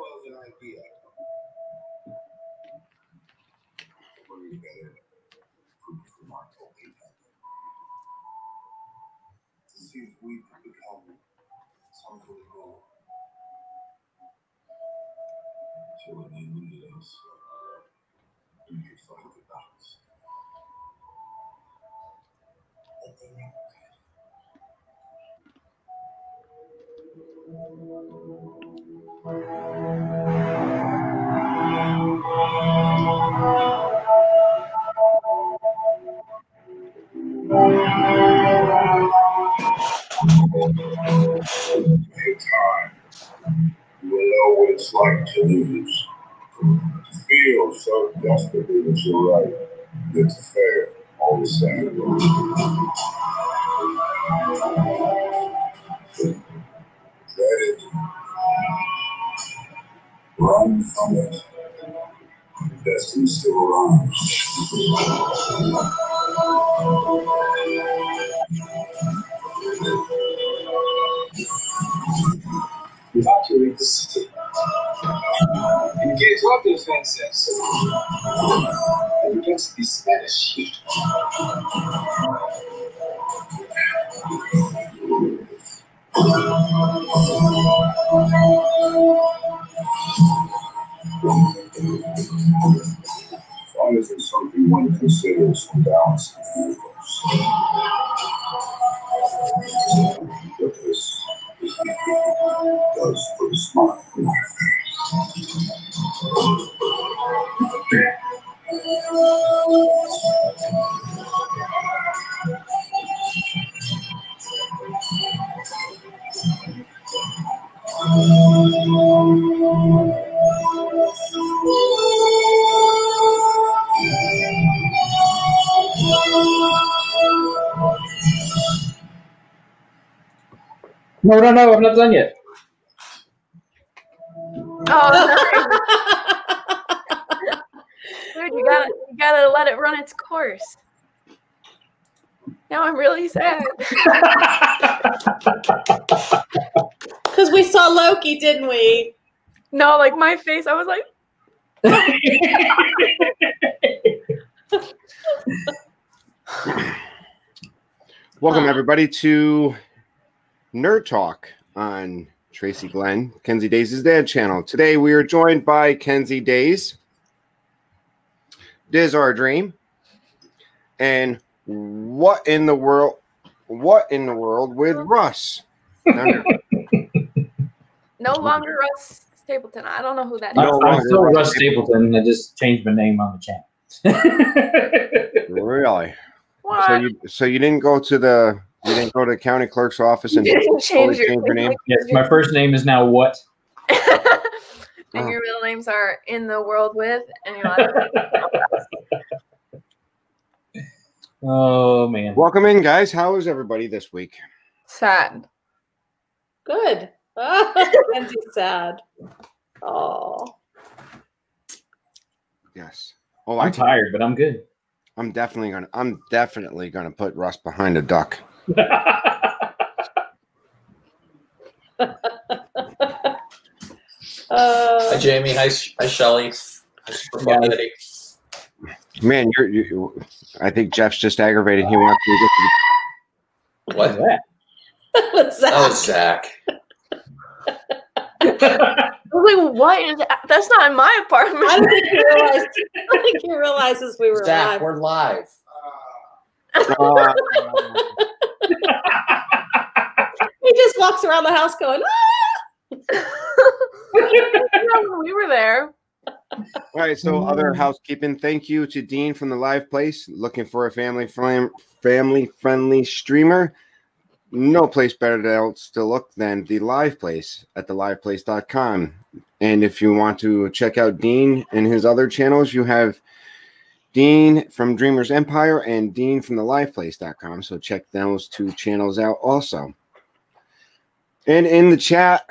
was an idea. Putting together proof from our token to see if we could become something more. So when they needed us, we could find the dots. But they never in time, you will know what it's like to lose. To feel so desperately that you're right, yet to fail all the same. Dread it. Run from it. Destiny still runs. Evacuate the city. Engage all defenses against the Spanish heat. As long as there's something one considers from balance in the universe. But this does put a smile on my No, I'm not done yet. Oh, dude, you gotta let it run its course. Now I'm really sad. Because we saw Loki, didn't we? No, like my face, I was like. Welcome everybody to Nerd Talk on Tracy Glen, Kenzie Days' dad channel. Today we are joined by Kenzie Days, Diz Our Dream, and what in the world with Russ? No longer Russ Stapleton. I don't know who that is. I'm still Russ Stapleton. I just changed my name on the channel. Really? What? So you didn't go to the county clerk's office and change your name? Yes, my first name is now what? And your middle names are in the world with, and you're like, oh man. Welcome in, guys. How is everybody this week? sad. Good. Kenzie's sad. Oh. Yes. Oh, I'm tired, but I'm good. I'm definitely gonna put Russ behind a duck. Hi, Jamie. Hi, Shelly. Man, I think Jeff's just aggravated. He wants to get to What? What's that? Oh, Zach. I was like, what is that? That's not in my apartment. I don't think he realizes we were Zach, live. we're live. He just walks around the house going, We were there. All right, so other housekeeping. Thank you to Dean from The Live Place. Looking for a family-friendly streamer? No place better to look than The Live Place at theliveplace.com. And if you want to check out Dean and his other channels, you have Dean from Dreamers Empire and Dean from theliveplace.com. So check those two channels out also. And in the chat,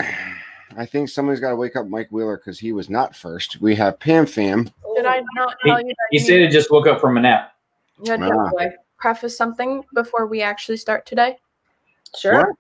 I think somebody's got to wake up Mike Wheeler because he was not first. We have Pam Fam. Did I not tell you that? He said he just woke up from a nap. You had to preface something before we actually start today? sure.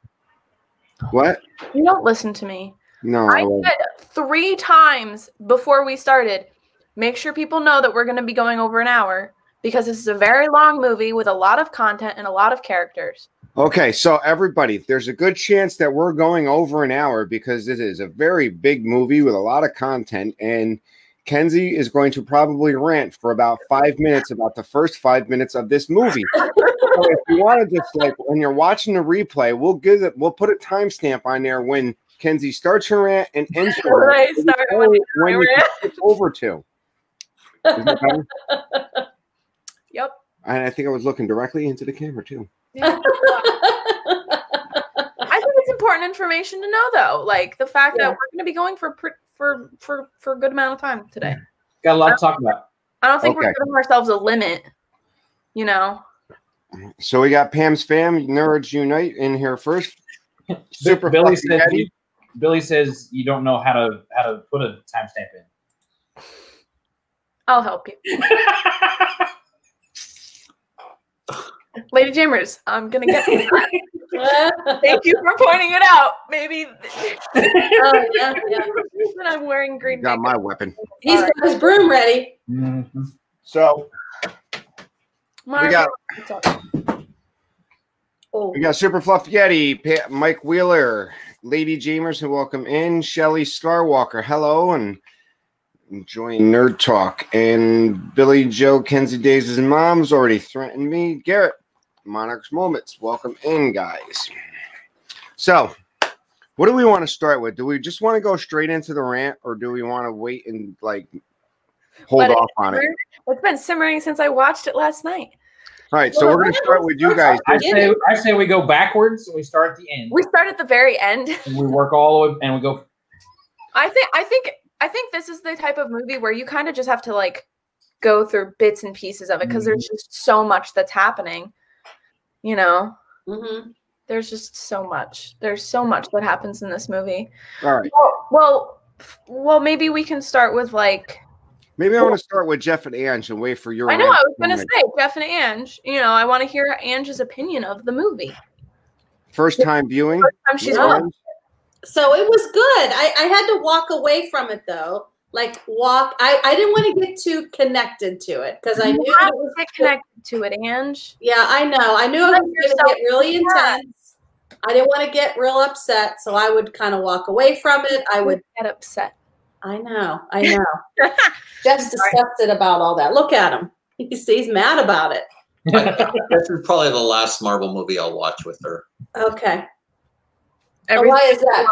What? You don't listen to me. No. I said 3 times before we started, make sure people know that we're going to be going over an hour because this is a very long movie with a lot of content and a lot of characters. Okay, so everybody, there's a good chance that we're going over an hour because it is a very big movie with a lot of content, and Kenzie is going to probably rant for about 5 minutes about the first 5 minutes of this movie. So if you want to just like when you're watching the replay, we'll put a timestamp on there when Kenzie starts her rant and ends her rant. When you switch over to. Is that better? Yep. And I think I was looking directly into the camera too. Yeah. I think it's important information to know, though. Like the fact that we're going to be going for a good amount of time today. Got a lot to talk about. I don't think we're giving ourselves a limit. You know. So we got Pam's fam nerds unite in here first. Super Billy says Billy says you don't know how to put a timestamp in. I'll help you. Lady Jammers, I'm gonna get you. Thank you for pointing it out. Maybe when I'm wearing green got makeup. my weapon. He's got his broom ready. Mm-hmm. So we got Oh. We got Super Fluff Yeti, Mike Wheeler, Lady Jamers, who welcome in, Shelly Starwalker, hello, and enjoying Nerd Talk. And Billy Joe, Kenzie Days' mom's already threatened me. Garrett, Monarch's Moments, welcome in, guys. So, what do we want to start with? Do we just want to go straight into the rant, or do we want to wait and like hold off on it? It's been simmering since I watched it last night. All right, so we're going to start with you guys. I say we go backwards and we start at the end. We start at the very end. And we work all the way and we go. I think this is the type of movie where you kind of just have to like go through bits and pieces of it because there's just so much that's happening. You know, there's just so much. There's so much that happens in this movie. All right. Well, maybe we can start with like. Maybe I want to start with Jeff and Ange and wait for your. I know. I was going to say Jeff and Ange. You know, I want to hear Ange's opinion of the movie. First time viewing. First time she's on. So it was good. I had to walk away from it though. Like I didn't want to get too connected to it because I knew it was get connected to it, Ange. Yeah, I know. I knew it was going to get really intense. I didn't want to get real upset, so I would kind of walk away from it. I would get upset. I know. Jeff's disgusted about all that. Look at him. He's mad about it. This is probably the last Marvel movie I'll watch with her. Okay. Why is that?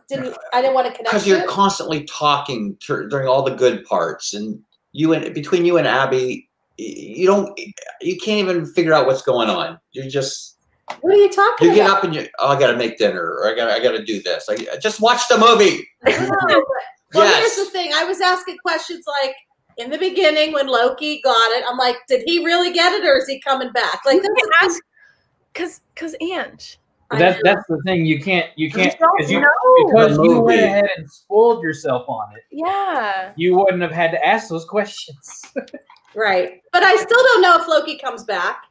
Because I didn't want to connect. Because you're constantly talking during all the good parts, and between you and Abby, you can't even figure out what's going on. You're just. What are you talking about? You get up and I got to make dinner, or I got to do this. I just watch the movie. Well, here's the thing. I was asking questions like in the beginning when Loki got it. I'm like, did he really get it, or is he coming back? Like, because Ange. That's the thing. You can't because you went ahead and spoiled yourself on it. Yeah. You wouldn't have had to ask those questions. Right. But I still don't know if Loki comes back.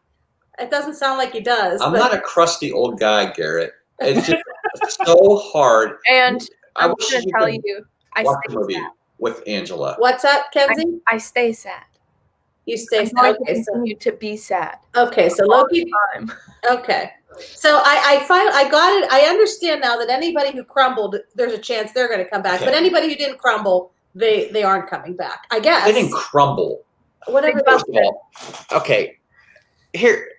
It doesn't sound like he does. I'm not a crusty old guy, Garrett. It's just so hard. And I'm going to tell you, I stay sad. With Angela. What's up, Kenzie? I stay sad. You stay sad. I'm going to continue to be sad. Okay, so Loki. Okay. So I got it. I understand now that anybody who crumbled, there's a chance they're going to come back. Okay. But anybody who didn't crumble, they aren't coming back. I guess. They didn't crumble. Whatever. First of all, okay. Here.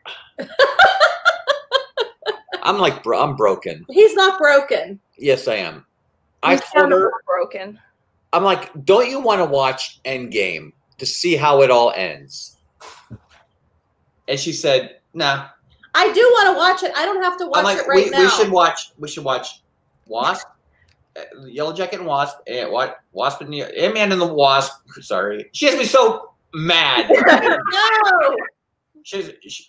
I'm broken. He's not broken. Yes, I am. I told her broken. I'm like, don't you want to watch Endgame to see how it all ends? And she said, nah. I do want to watch it. I don't have to watch it right now. We should watch Wasp, Yellow Jacket and Wasp, and Wasp and Ant-Man and the Wasp. Sorry, she has me so mad. No.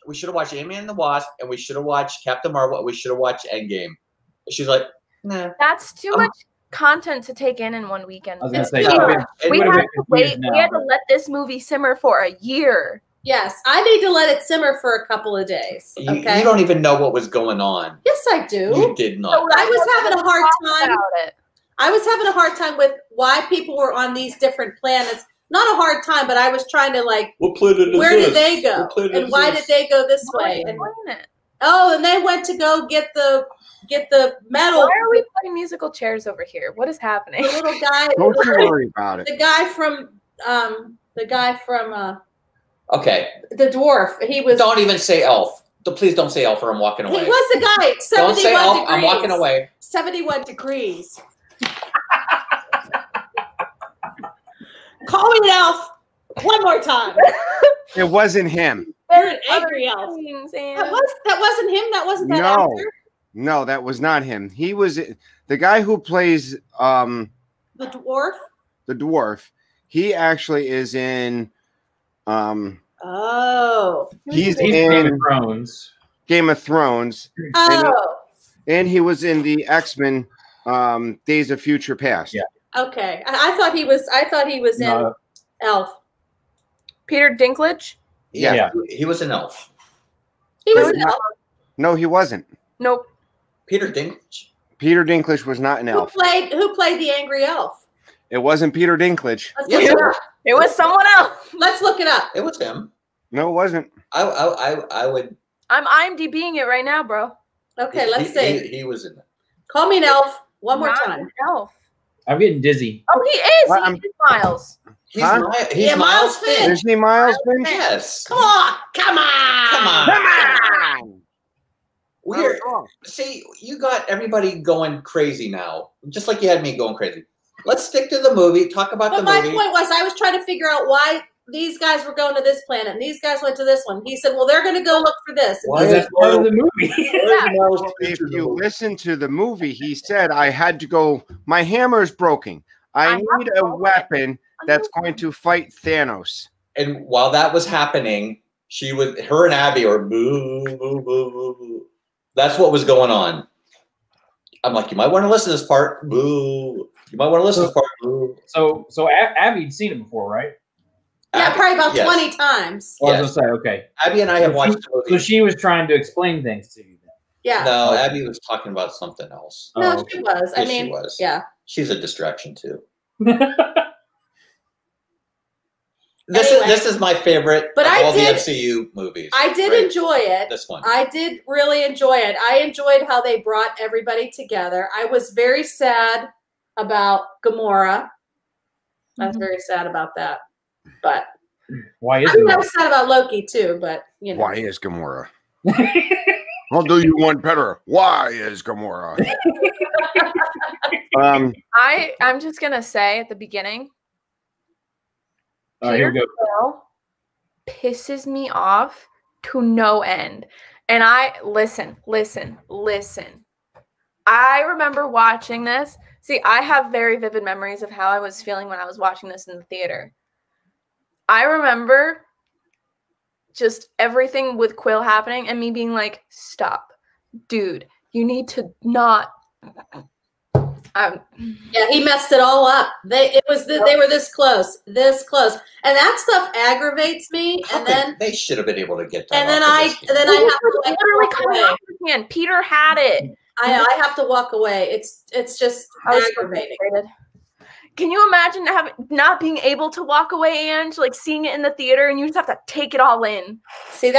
We should have watched Ant-Man and the Wasp, and we should have watched Captain Marvel, and we should have watched Endgame. She's like, nah. That's too much content to take in one weekend. I was gonna say, we had to wait. We had to let this movie simmer for a year. Yes, I need to let it simmer for a couple of days. Okay? You don't even know what was going on. Yes, I do. You did not. So I was having a hard time. I was having a hard time with why people were on these different planets. Not a hard time, but I was trying to like, where did they go? And why did they go this way? And, and they went to go get the metal. Why are we playing musical chairs over here? What is happening? The little guy. Don't you worry about it. The guy from Okay. The dwarf. He was. Don't even say elf. Please don't say elf or I'm walking away. He was the guy. 71 don't say elf. degrees. I'm walking away. 71 degrees. Call me an elf one more time. It wasn't him. You're an angry elf. That wasn't him. That wasn't that actor. No, that was not him. He was the guy who plays the dwarf. The dwarf. He actually is in he's in Game of Thrones. Game of Thrones. Oh. And he was in the X-Men Days of Future Past. Yeah. Okay. I thought he was in Elf. Peter Dinklage? Yeah. He was an elf. He was an elf. No, he wasn't. Nope. Peter Dinklage. Peter Dinklage was not an elf. Who played the angry elf? It wasn't Peter Dinklage. Let's look it up. It was someone else. Let's look it up. It was him. No, it wasn't. I would. I'm IMDbing it right now, bro. Okay, let's see. He was in it. Call me an elf one more Not time. an elf. I'm getting dizzy. Oh, he is. Well, He is Miles. He's Miles Finch. Is he Miles Finch? Yes. Come on. Come on. Weird. See, you got everybody going crazy now, just like you had me going crazy. Let's stick to the movie. Talk about the movie. But my point was, I was trying to figure out why these guys were going to this planet and these guys went to this one. He said, well, they're going to go look for this. Why is that part of the movie? If you listen to the movie, he said, I had to go, my hammer's broken. I need a weapon that's going to fight Thanos. And while that was happening, her and Abby are boo, boo, boo, boo, boo. That's what was going on. I'm like, you might want to listen to this part. Boo. You might want to listen to this part. Boo. So Abby'd seen it before, right? Yeah, probably about 20 times. Well, I was going to say, okay. Abby and I have watched the movie. So she was trying to explain things to you then. Yeah. No, Abby was talking about something else. No, she was. Yes, she was. Yeah. She's a distraction too. Anyway. This is my favorite of all the MCU movies. I did enjoy it. This one. I did really enjoy it. I enjoyed how they brought everybody together. I was very sad about Gamora. I was very sad about that. But why is I was sad about Loki too, but you know. Why is Gamora? I'll do you one better. Why is Gamora? I'm just gonna say at the beginning, here we go. Pisses me off to no end. And I listen. I remember watching this. See, I have very vivid memories of how I was feeling when I was watching this in the theater. I remember just everything with Quill happening and me being like, stop, dude, you need to not. Yeah, he messed it all up. They were this close, and that stuff aggravates me. And then they should have been able to get that. And then I have to like literally coming off his hand. Peter had it. I have to walk away. It's just aggravating. Can you imagine not being able to walk away, Ange, like seeing it in the theater, and you just have to take it all in? See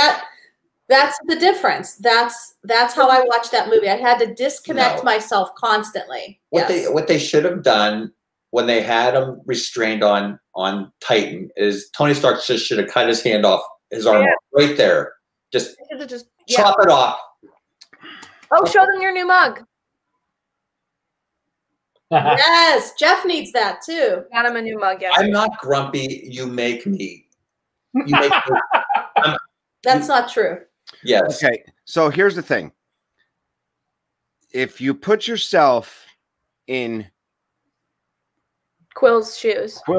that's the difference. That's how I watched that movie. I had to disconnect myself constantly. What they should have done when they had him restrained on Titan is Tony Stark just should have cut his hand off his arm right there. Just chop it off. Oh, show them your new mug. Yes, Jeff needs that too. Got him a new mug. Yesterday. I'm not grumpy. You make me. You make me. That's not true. Yes. Okay. So here's the thing. If you put yourself in Quill's shoes. And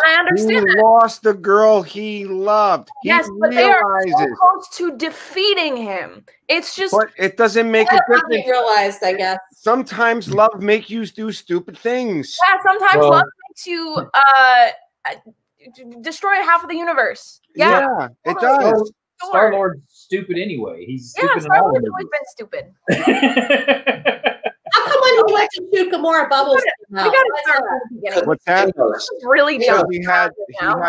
I understand he that. lost the girl he loved. Yes, but they are so close to defeating him. It's just. But it doesn't make a difference. Realized, I guess. Sometimes love makes you do stupid things. Yeah, sometimes love makes you destroy half of the universe. Yeah, it does. Star-Lord's stupid anyway. He's stupid. Star-Lord's always been stupid. How come someone who went to shoot Gamora bubbles. We gotta start from the beginning. What's that? This is really Because dumb. he had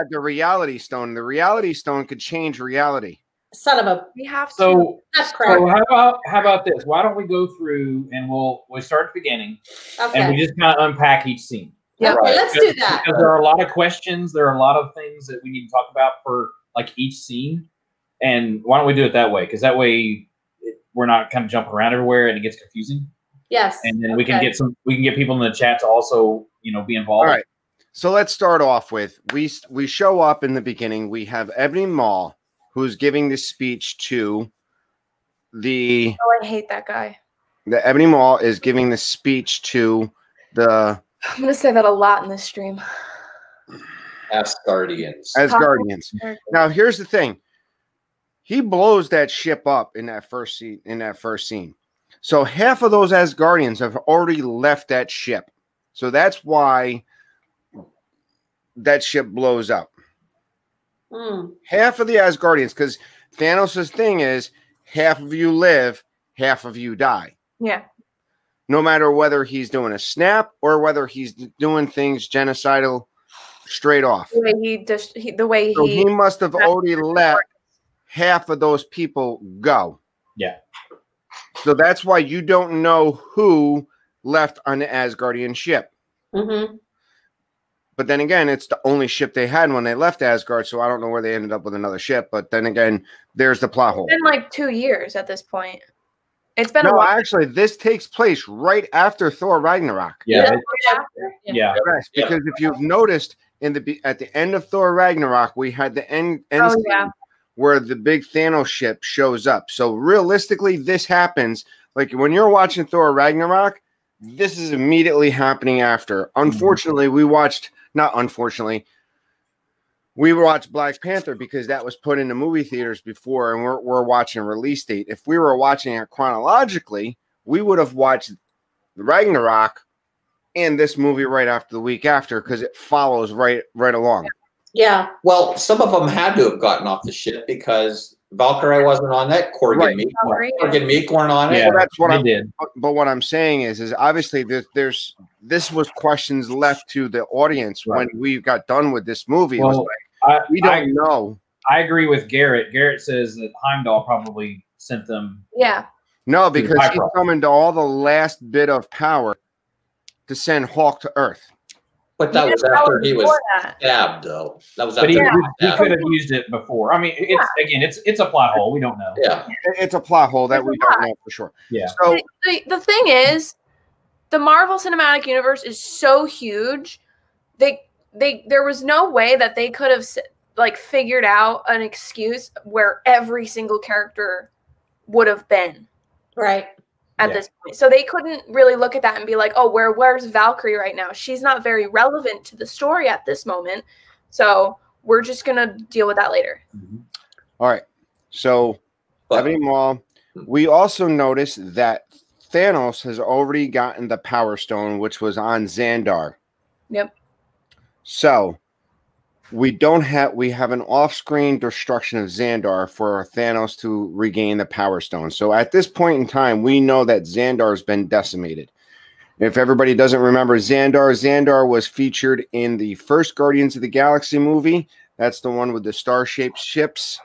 the reality stone. The reality stone could change reality. Son of a. We have to. So That's crap. So how about this? Why don't we go through and we'll start at the beginning and we just kind of unpack each scene. Yeah, okay, let's do that. Because there are a lot of questions, there are a lot of things that we need to talk about for like each scene, and why don't we do it that way? Because that way we're not kind of jumping around everywhere and it gets confusing. Yes, and then we can get people in the chat to also be involved. All right. So let's start off with we show up in the beginning. We have Ebony Maw, who's giving this speech to the. Oh, I hate that guy. The Ebony Maw is giving the speech to the. I'm gonna say that a lot in this stream. Asgardians. Asgardians. Now here's the thing. He blows that ship up in that first scene. So half of those Asgardians have already left that ship. So that's why that ship blows up. Half of the Asgardians, because Thanos' thing is half of you live, half of you die. Yeah. No matter whether he's doing a snap or whether he's doing things genocidal straight off. The way he must have already let half of those people go. Yeah. So that's why you don't know who left on the Asgardian ship. Mm-hmm. But then again, it's the only ship they had when they left Asgard, so I don't know where they ended up with another ship. But then again, there's the plot hole. It's been like 2 years at this point. It's been a while. Actually, this takes place right after Thor Ragnarok. Yeah. Yes, because if you've noticed at the end of Thor Ragnarok, we had the end scene where the big Thanos ship shows up. So realistically, this happens like when you're watching Thor Ragnarok. This is immediately happening after. Unfortunately, we watched Black Panther because that was put in the movie theaters before, and we're watching a release date. If we were watching it chronologically, we would have watched Ragnarok and this movie right after the week after because it follows right along. Yeah. Well, some of them had to have gotten off the ship because Valkyrie wasn't on that. Korg and Meek weren't on it. Yeah, that's what I did. But what I'm saying is obviously this was questions left to the audience when we got done with this movie. Well, it was like, we don't know. I agree with Garrett. Garrett says that Heimdall probably sent them. Yeah. No, because he summoned all the last bit of power to send Hulk to Earth. But that was after he was stabbed, though. That was after he could have used it before. I mean, it's a plot hole. We don't know. Yeah, it's a plot hole that we don't know for sure. Yeah. So the thing is, the Marvel Cinematic Universe is so huge. There was no way that they could have figured out an excuse where every single character would have been at this point. So they couldn't really look at that and be like, oh, where's Valkyrie right now? She's not very relevant to the story at this moment. So we're just going to deal with that later. Mm-hmm. All right. So, Ebony Maw, we also noticed that Thanos has already gotten the Power Stone, which was on Xandar. Yep. So, we have an off-screen destruction of Xandar for Thanos to regain the Power Stone. So at this point in time, we know that Xandar's been decimated. If everybody doesn't remember Xandar was featured in the first Guardians of the Galaxy movie. That's the one with the star-shaped ships.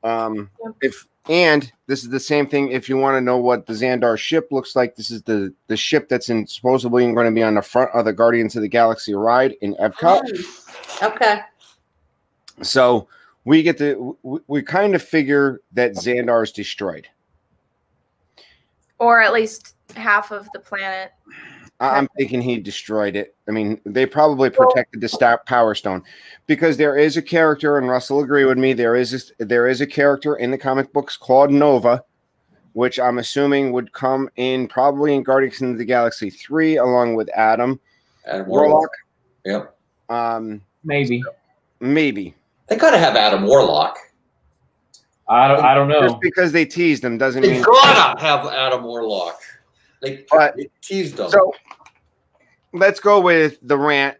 And this is the same thing. If you want to know what the Xandar ship looks like, this is the ship that's supposedly going to be on the front of the Guardians of the Galaxy ride in Epcot. Okay. So we kind of figure that Xandar is destroyed, or at least half of the planet. I'm thinking he destroyed it. I mean, they probably protected the Power Stone because there is a character, and Russell agree with me. There is a character in the comic books called Nova, which I'm assuming would come in probably in Guardians of the Galaxy 3 along with Adam Warlock. Yep. Maybe. They gotta have Adam Warlock. I don't know. Just because they teased him doesn't mean they gotta have Adam Warlock. They teased him. So let's go with the rant.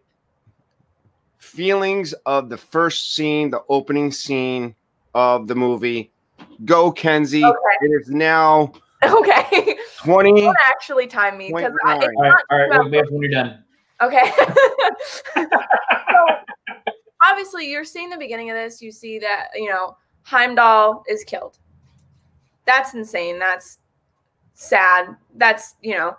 Feelings of the first scene, the opening scene of the movie. Go, Kenzie. Okay. It is now Okay. 20. Don't actually time me because All right. Look back when you're done. Okay. So, obviously, you're seeing the beginning of this. You see that, you know, Heimdall is killed. That's insane. That's sad. That's, you know,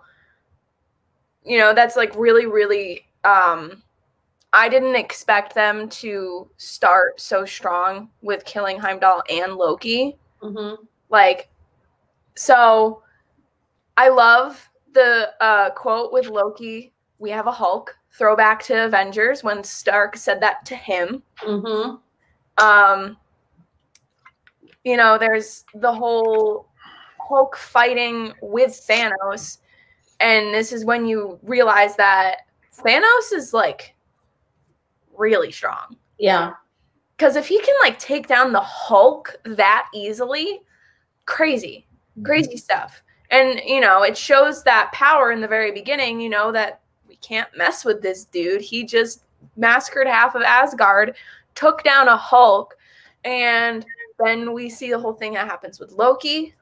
that's like really, really, I didn't expect them to start so strong with killing Heimdall and Loki. Mm-hmm. Like, so I love the quote with Loki, "We have a Hulk," throwback to Avengers when Stark said that to him. Mm-hmm. You know, there's the whole Hulk fighting with Thanos, and this is when you realize that Thanos is like really strong. Yeah. Because if he can like take down the Hulk that easily, crazy stuff. And, you know, it shows that power in the very beginning, you know, that we can't mess with this dude. He just massacred half of Asgard, took down a Hulk, and then we see the whole thing that happens with Loki.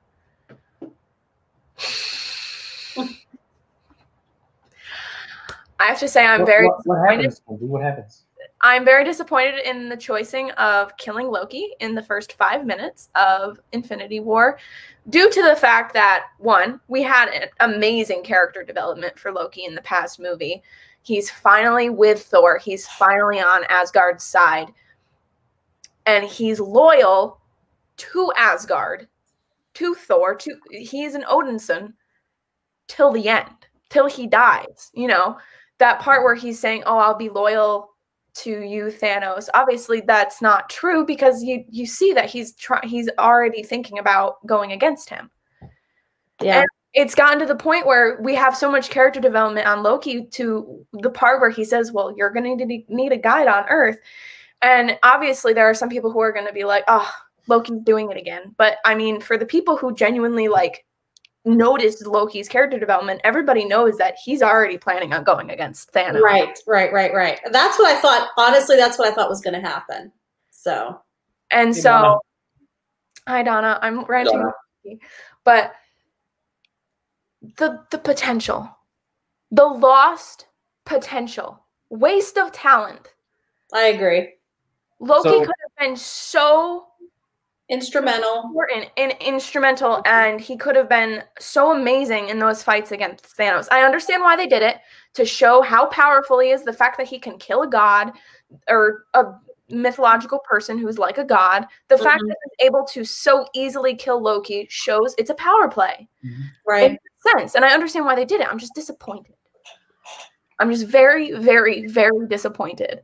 I have to say I'm very disappointed. What happens? I'm very disappointed in the choosing of killing Loki in the first 5 minutes of Infinity War, due to the fact that, one, we had an amazing character development for Loki in the past movie. He's finally with Thor. He's finally on Asgard's side. And he's loyal to Asgard, to Thor. He's an Odinson till the end, till he dies. You know, that part where he's saying, "Oh, I'll be loyal to you, Thanos." Obviously, that's not true because you see that he's already thinking about going against him. Yeah. And it's gotten to the point where we have so much character development on Loki to the part where he says, "Well, you're going to need a guide on Earth." And obviously, there are some people who are going to be like, "Oh, Loki's doing it again." But I mean, for the people who genuinely like noticed Loki's character development, everybody knows that he's already planning on going against Thanos. Right. That's what I thought. Honestly, that's what I thought was going to happen. So. And so, Donna. Hi, Donna. I'm ranting. Donna. But the potential, the lost potential, waste of talent. I agree. Loki could have been so instrumental, important and instrumental, and he could have been so amazing in those fights against Thanos. I understand why they did it, to show how powerful he is, the fact that he can kill a god or a mythological person who's like a god. The fact that he's able to so easily kill Loki shows it's a power play. Right. It makes sense. And I understand why they did it. I'm just disappointed. I'm just very, very, very disappointed.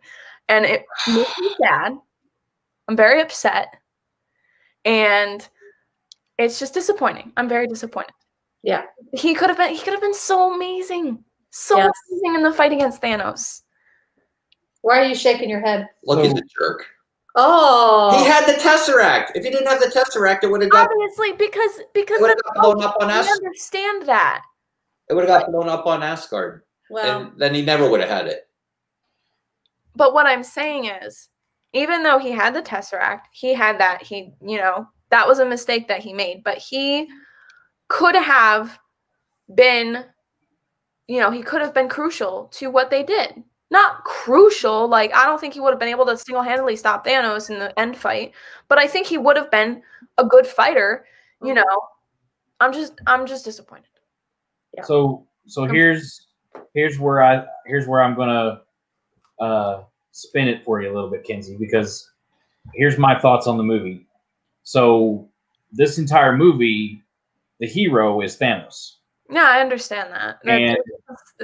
And it makes me sad. I'm very upset. And it's just disappointing. I'm very disappointed. Yeah. He could have been so amazing. So amazing in the fight against Thanos. Why are you shaking your head? Loki's a jerk. Oh. He had the Tesseract. If he didn't have the Tesseract, it would have got obviously because it would have got blown up on Asgard. I understand that. It would have got blown up on Asgard. Well, and then he never would have had it. But what I'm saying is, even though he had the Tesseract, he had that, that was a mistake that he made, but he could have been, he could have been crucial to what they did. Not crucial, like, I don't think he would have been able to single-handedly stop Thanos in the end fight, but I think he would have been a good fighter, I'm just disappointed. Yeah. So here's where I'm gonna spin it for you a little bit, Kenzie, because here's my thoughts on the movie. So this entire movie, the hero is Thanos. Yeah, I understand that. And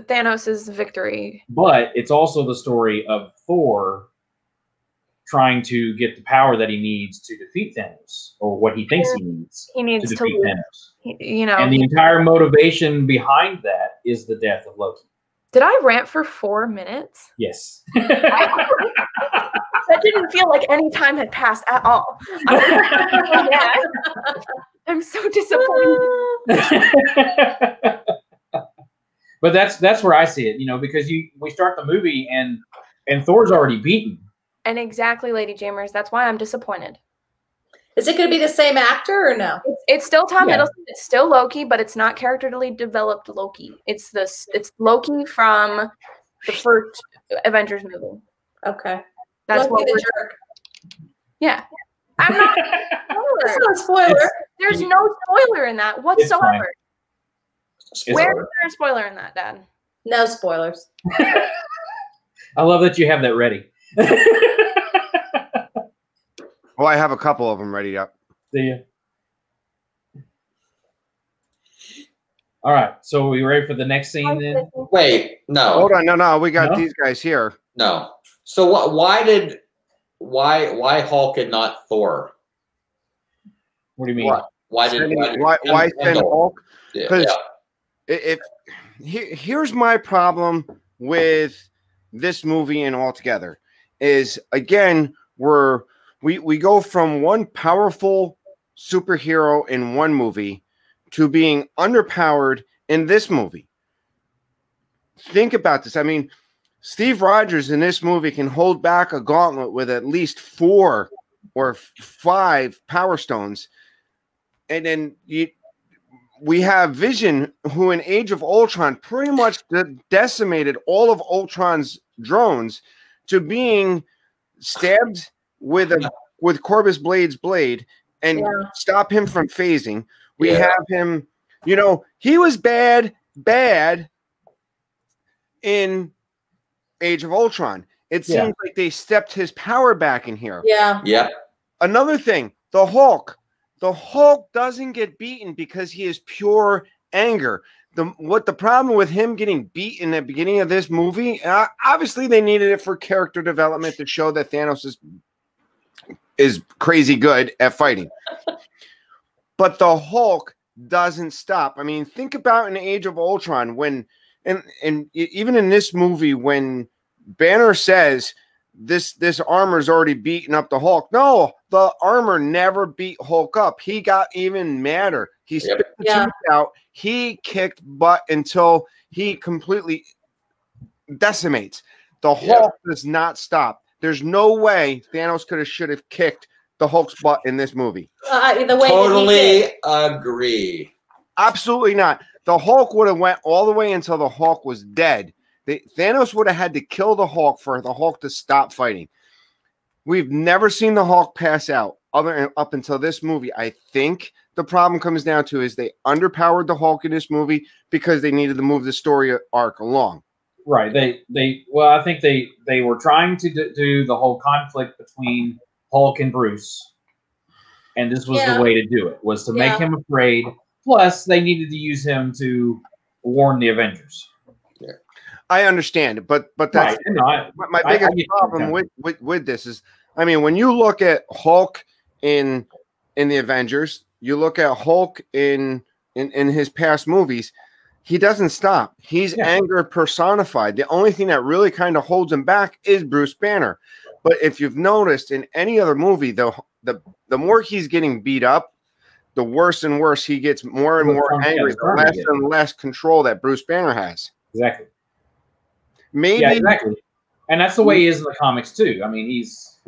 Thanos' victory. But it's also the story of Thor trying to get the power that he needs to defeat Thanos, or what he thinks he needs to defeat Thanos. And the entire motivation behind that is the death of Loki. Did I rant for 4 minutes? Yes. That didn't feel like any time had passed at all. I'm so disappointed. But that's where I see it, because we start the movie and Thor's already beaten. And exactly, Lady Jamers, that's why I'm disappointed. Is it going to be the same actor or no? It's still Tom Hiddleston. It's still Loki, but it's not characterly developed Loki. It's Loki from the first Avengers movie. Okay. That's Loki what the we're jerk. Yeah. I'm not That's not a spoiler. There's no spoiler in that whatsoever. Where is there a spoiler in that, Dad? No spoilers. I love that you have that ready. Well, I have a couple of them ready up. Do you? All right. So are we ready for the next scene then? Wait, no. Hold on, no. We got these guys here. No. So why Hulk and not Thor? What do you mean? Why send Hulk? Because here's my problem with this movie and altogether is, again, we go from one powerful superhero in one movie to being underpowered in this movie. Think about this. I mean, Steve Rogers in this movie can hold back a gauntlet with at least 4 or 5 Power Stones. And then we have Vision, who in Age of Ultron pretty much decimated all of Ultron's drones to being stabbed with Corvus Blade's blade and stop him from phasing. We have him, he was bad in Age of Ultron. It seems like they stepped his power back in here. Yeah. Another thing, the Hulk. The Hulk doesn't get beaten because he is pure anger. The problem with him getting beat in the beginning of this movie, obviously they needed it for character development to show that Thanos is crazy good at fighting. But the Hulk doesn't stop. I mean, think about in Age of Ultron when, and even in this movie when Banner says this armor's already beaten up the Hulk. No, the armor never beat Hulk up. He got even madder. He spit the tooth out. He kicked butt until he completely decimates. The Hulk does not stop. There's no way Thanos should have kicked the Hulk's butt in this movie. The way totally agree. Absolutely not. The Hulk would have went all the way until the Hulk was dead. Thanos would have had to kill the Hulk for the Hulk to stop fighting. We've never seen the Hulk pass out up until this movie. I think the problem comes down to is they underpowered the Hulk in this movie because they needed to move the story arc along. Right. I think they were trying to do the whole conflict between Hulk and Bruce, and this was the way to do it, was to make him afraid. Plus, they needed to use him to warn the Avengers. I understand, but that's my biggest problem with this is, I mean, when you look at Hulk in the Avengers, you look at Hulk in his past movies, he doesn't stop. He's anger personified. The only thing that really kind of holds him back is Bruce Banner. But if you've noticed in any other movie, the more he's getting beat up, the worse and worse he gets, more and more angry, the less and less control that Bruce Banner has. Exactly. Maybe exactly. And that's the way he is in the comics too. I mean, he's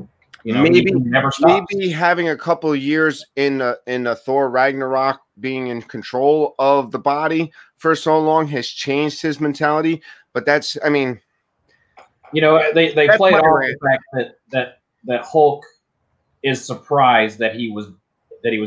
maybe he never stops. Maybe having a couple of years in the Thor Ragnarok, being in control of the body for so long has changed his mentality. But that's, I mean, they play it off the fact that Hulk is surprised that he was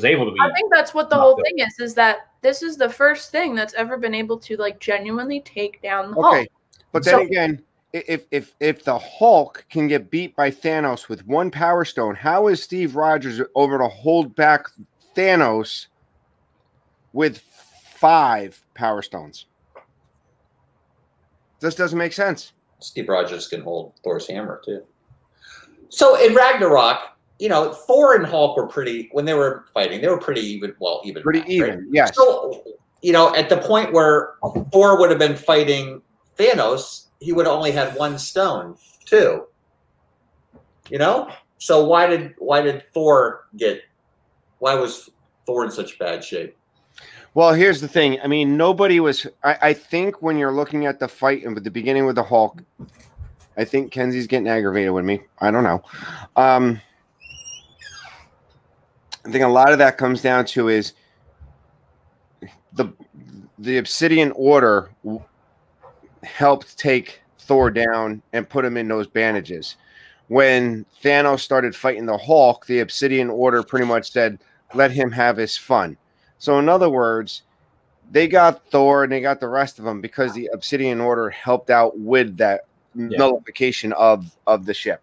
able to be. I think that's what the whole thing is that this is the first thing that's ever been able to genuinely take down the Hulk. But then again, if the Hulk can get beat by Thanos with 1 Power Stone, how is Steve Rogers over to hold back Thanos with 5 Power Stones? This doesn't make sense. Steve Rogers can hold Thor's hammer too. So in Ragnarok, Thor and Hulk were when they were fighting, they were pretty even. Well, even. Pretty even, right? Yes. So, at the point where Thor would have been fighting Thanos, he would have only had 1 stone too. So why was Thor in such bad shape? Well, here's the thing. I mean, nobody was. I think when you're looking at the fight and with the beginning with the Hulk, I think Kenzie's getting aggravated with me. I don't know. I think a lot of that comes down to is the Obsidian Order helped take Thor down and put him in those bandages. When Thanos started fighting the Hulk, the Obsidian Order pretty much said, let him have his fun. So in other words, they got Thor and they got the rest of them because the Obsidian Order helped out with that nullification of the ship.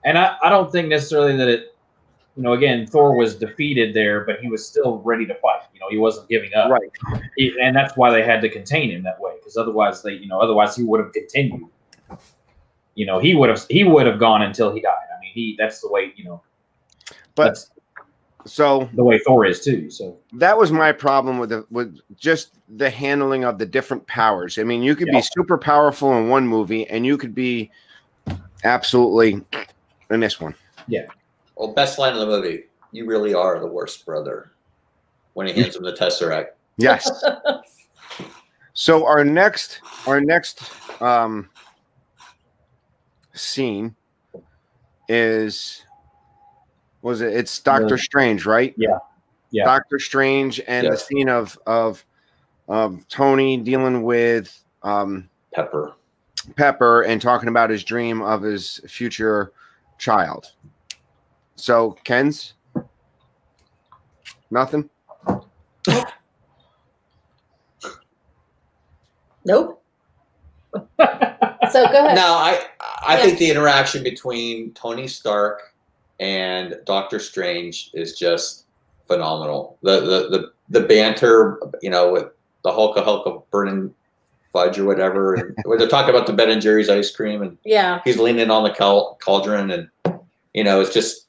And I don't think necessarily that it, again, Thor was defeated there, but he was still ready to fight. He wasn't giving up. Right. And that's why they had to contain him that way, because otherwise otherwise he would have continued. He would have gone until he died. I mean, that's the way, But so the way Thor is too. So that was my problem with just the handling of the different powers. I mean, you could be super powerful in one movie, and you could be absolutely in this one. Yeah. Well, best line of the movie: "You really are the worst brother." When he hands him the Tesseract. Yes. So our next scene is, it's Doctor Strange, right? Yeah. Yeah. Doctor Strange and the scene of Tony dealing with Pepper and talking about his dream of his future child. So Ken's nothing. Nope. So go ahead. No, I think the interaction between Tony Stark and Doctor Strange is just phenomenal. The banter, with the Hulk burning fudge or whatever, and when they're talking about the Ben and Jerry's ice cream, and he's leaning on the cauldron, and it's just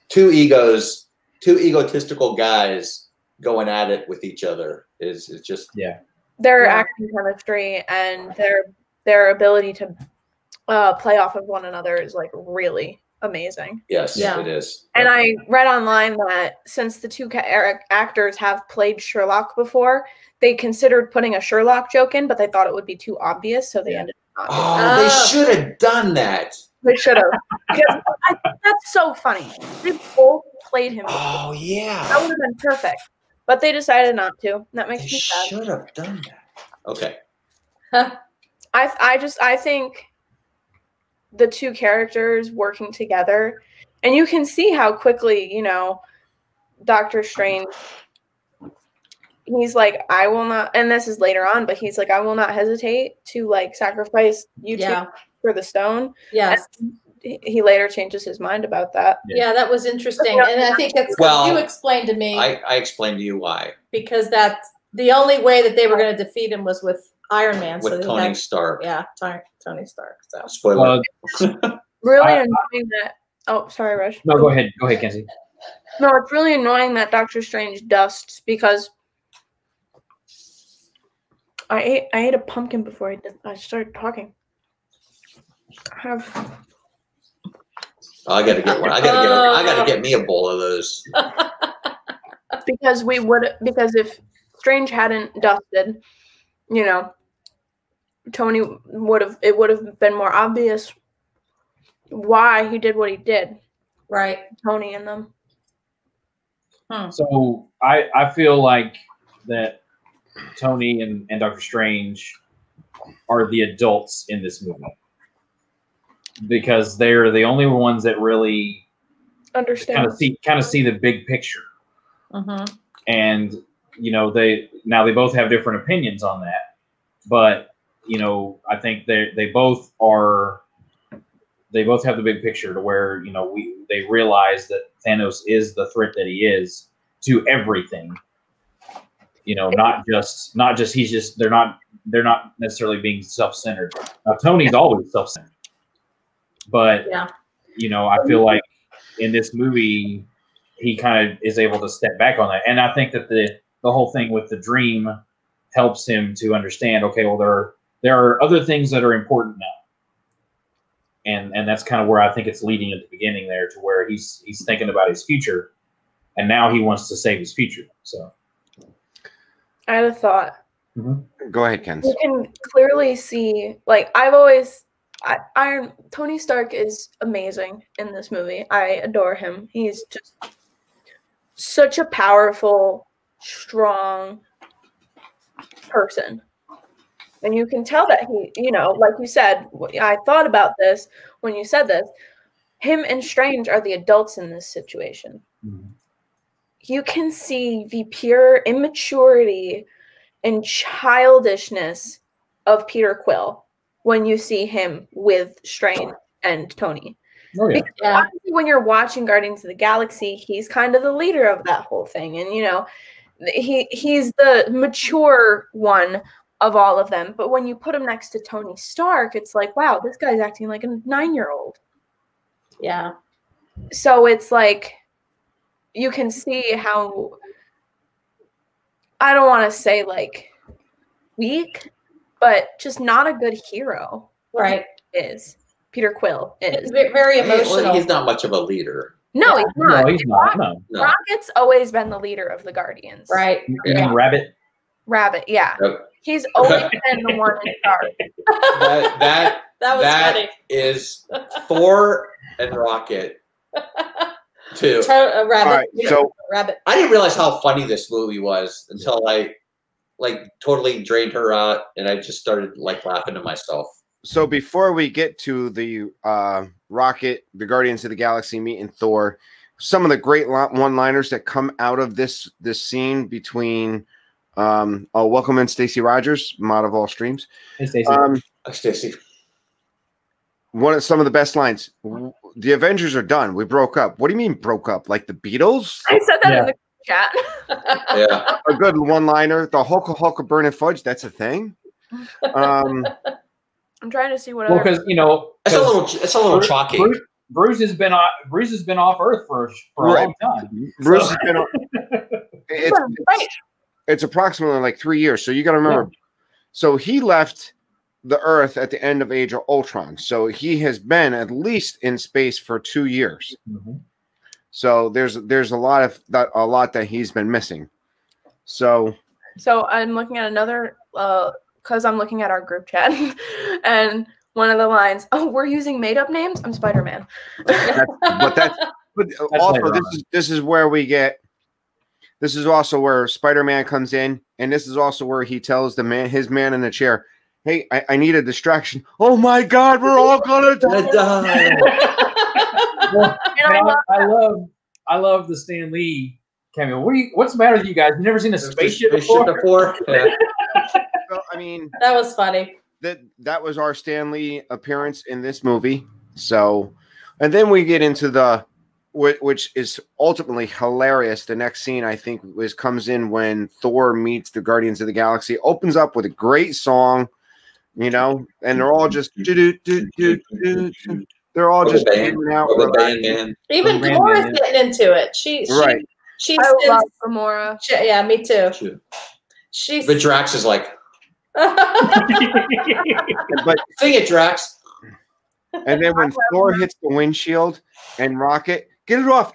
two egotistical guys going at it with each other. Is just their acting chemistry and their ability to play off of one another is like really amazing. Yes, it is. And I read online that since the two actors have played Sherlock before, they considered putting a Sherlock joke in, but they thought it would be too obvious, so they ended up not. They should have done that. They should have. Because that's so funny. They both played him. Oh yeah, that would have been perfect. But they decided not to. That makes me sad. Should have done that. Okay. I think the two characters working together, and you can see how quickly, Doctor Strange, he's like, I will not, and this is later on, but he's like, I will not hesitate to sacrifice you two for the stone. Yes. And he later changes his mind about that. Yeah, that was interesting. And I think that's what you explained to me. I explained to you why. Because that's the only way that they were going to defeat him was with Iron Man. With Tony Stark. Yeah, Tony Stark. So spoiler. Really annoying that. Oh, sorry, Rush. No, go ahead. Go ahead, Kenzie. No, it's really annoying that Doctor Strange dusts because I ate a pumpkin before I started talking. I gotta get one. I gotta get me a bowl of those. Because if Strange hadn't dusted, Tony it would have been more obvious why he did what he did. Right. Tony and them. So I feel like that Tony and Doctor Strange are the adults in this movie, because they're the only ones that really understand, kind of see the big picture. Mm-hmm. And they both have different opinions on that, but I think they both have the big picture to where they realize that Thanos is the threat that he is to everything. Not just they're not necessarily being self-centered. Now, Tony's always self-centered, but I feel like in this movie he kind of is able to step back on that, and I think that the whole thing with the dream helps him to understand. Okay, well there are other things that are important now, and that's kind of where I think it's leading at the beginning there, to where he's thinking about his future, and now he wants to save his future. So. I had a thought. Mm-hmm. Go ahead, Ken. You can clearly see, Tony Stark is amazing in this movie. I adore him. He's just such a powerful, strong person. And you can tell that he, you know, like you said, I thought about this when you said this. Him and Strange are the adults in this situation. Mm-hmm. You can see the pure immaturity and childishness of Peter Quill when you see him with Strange and Tony. Oh, yeah. Because obviously when you're watching Guardians of the Galaxy, he's kind of the leader of that whole thing. And, you know, he's the mature one of all of them. But when you put him next to Tony Stark, it's like, wow, this guy's acting like a 9-year-old. Yeah. So it's like, you can see how, I don't want to say like weak, but just not a good hero. Right. Peter Quill is. Very emotional. Well, he's not much of a leader. No, he's not. No, he's not. No. Rocket's always been the leader of the Guardians. Right. You mean Rabbit? Rabbit, yeah. Yep. He's always been the one in charge. That was funny. is Thor and Rocket too. Rabbit. All right, so Rabbit. I didn't realize how funny this movie was until I totally drained her out, and I just started laughing to myself. So before we get to the Rocket, the Guardians of the Galaxy meeting Thor, some of the great one-liners that come out of this scene between welcome in Stacey Rogers, mod of all streams. Hey, Stacey. Stacey. Some of the best lines. The Avengers are done. We broke up. What do you mean broke up? Like the Beatles? I said that in the chat. Yeah. A good one-liner. The Hulk burning fudge. That's a thing. I'm trying to see what. Well, because you know, it's a little chalky. Bruce has been off Earth for a long time. Bruce has been. It's approximately like 3 years. So you got to remember. Yeah. So he left the Earth at the end of Age of Ultron. So he has been at least in space for 2 years. Mm-hmm. So there's a lot that he's been missing. So I'm looking at another because I'm looking at our group chat, and one of the lines, "Oh, we're using made-up names. I'm Spider-Man." But also this is where we get. This is also where Spider-Man comes in, and this is also where he tells his man in the chair, "Hey, I need a distraction." Oh my God, we're all gonna die. Well, I love the Stan Lee cameo. What's the matter with you guys? You never seen a spaceship before? Yeah. So, I mean, that was funny. That was our Stan Lee appearance in this movie. So, and then we get into which is ultimately hilarious. The next scene, I think, comes in when Thor meets the Guardians of the Galaxy. Opens up with a great song, you know, and they're all just they're all just hanging out. Even Gamora's getting into it. She's I love Gamora. Yeah, me too. But Drax is like, but sing it, Drax. And then when Thor hits the windshield and Rocket, get it off.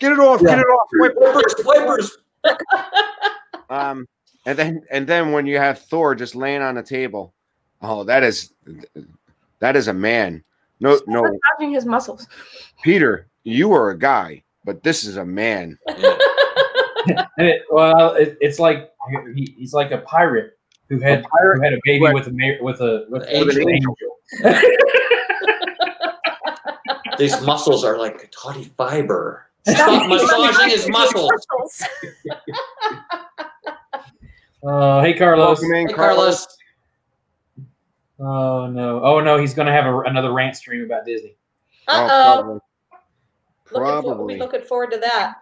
Wipers. And then when you have Thor just laying on the table, oh, that is a man. No, touching his muscles. Peter, you are a guy, but this is a man. It's like he's like a pirate who had a baby with an angel. These muscles are like toddy fiber. Stop massaging his muscles. Hey, Carlos. Hey, Carlos. Oh no! He's gonna have another rant stream about Disney. Probably. Probably. Looking forward to that.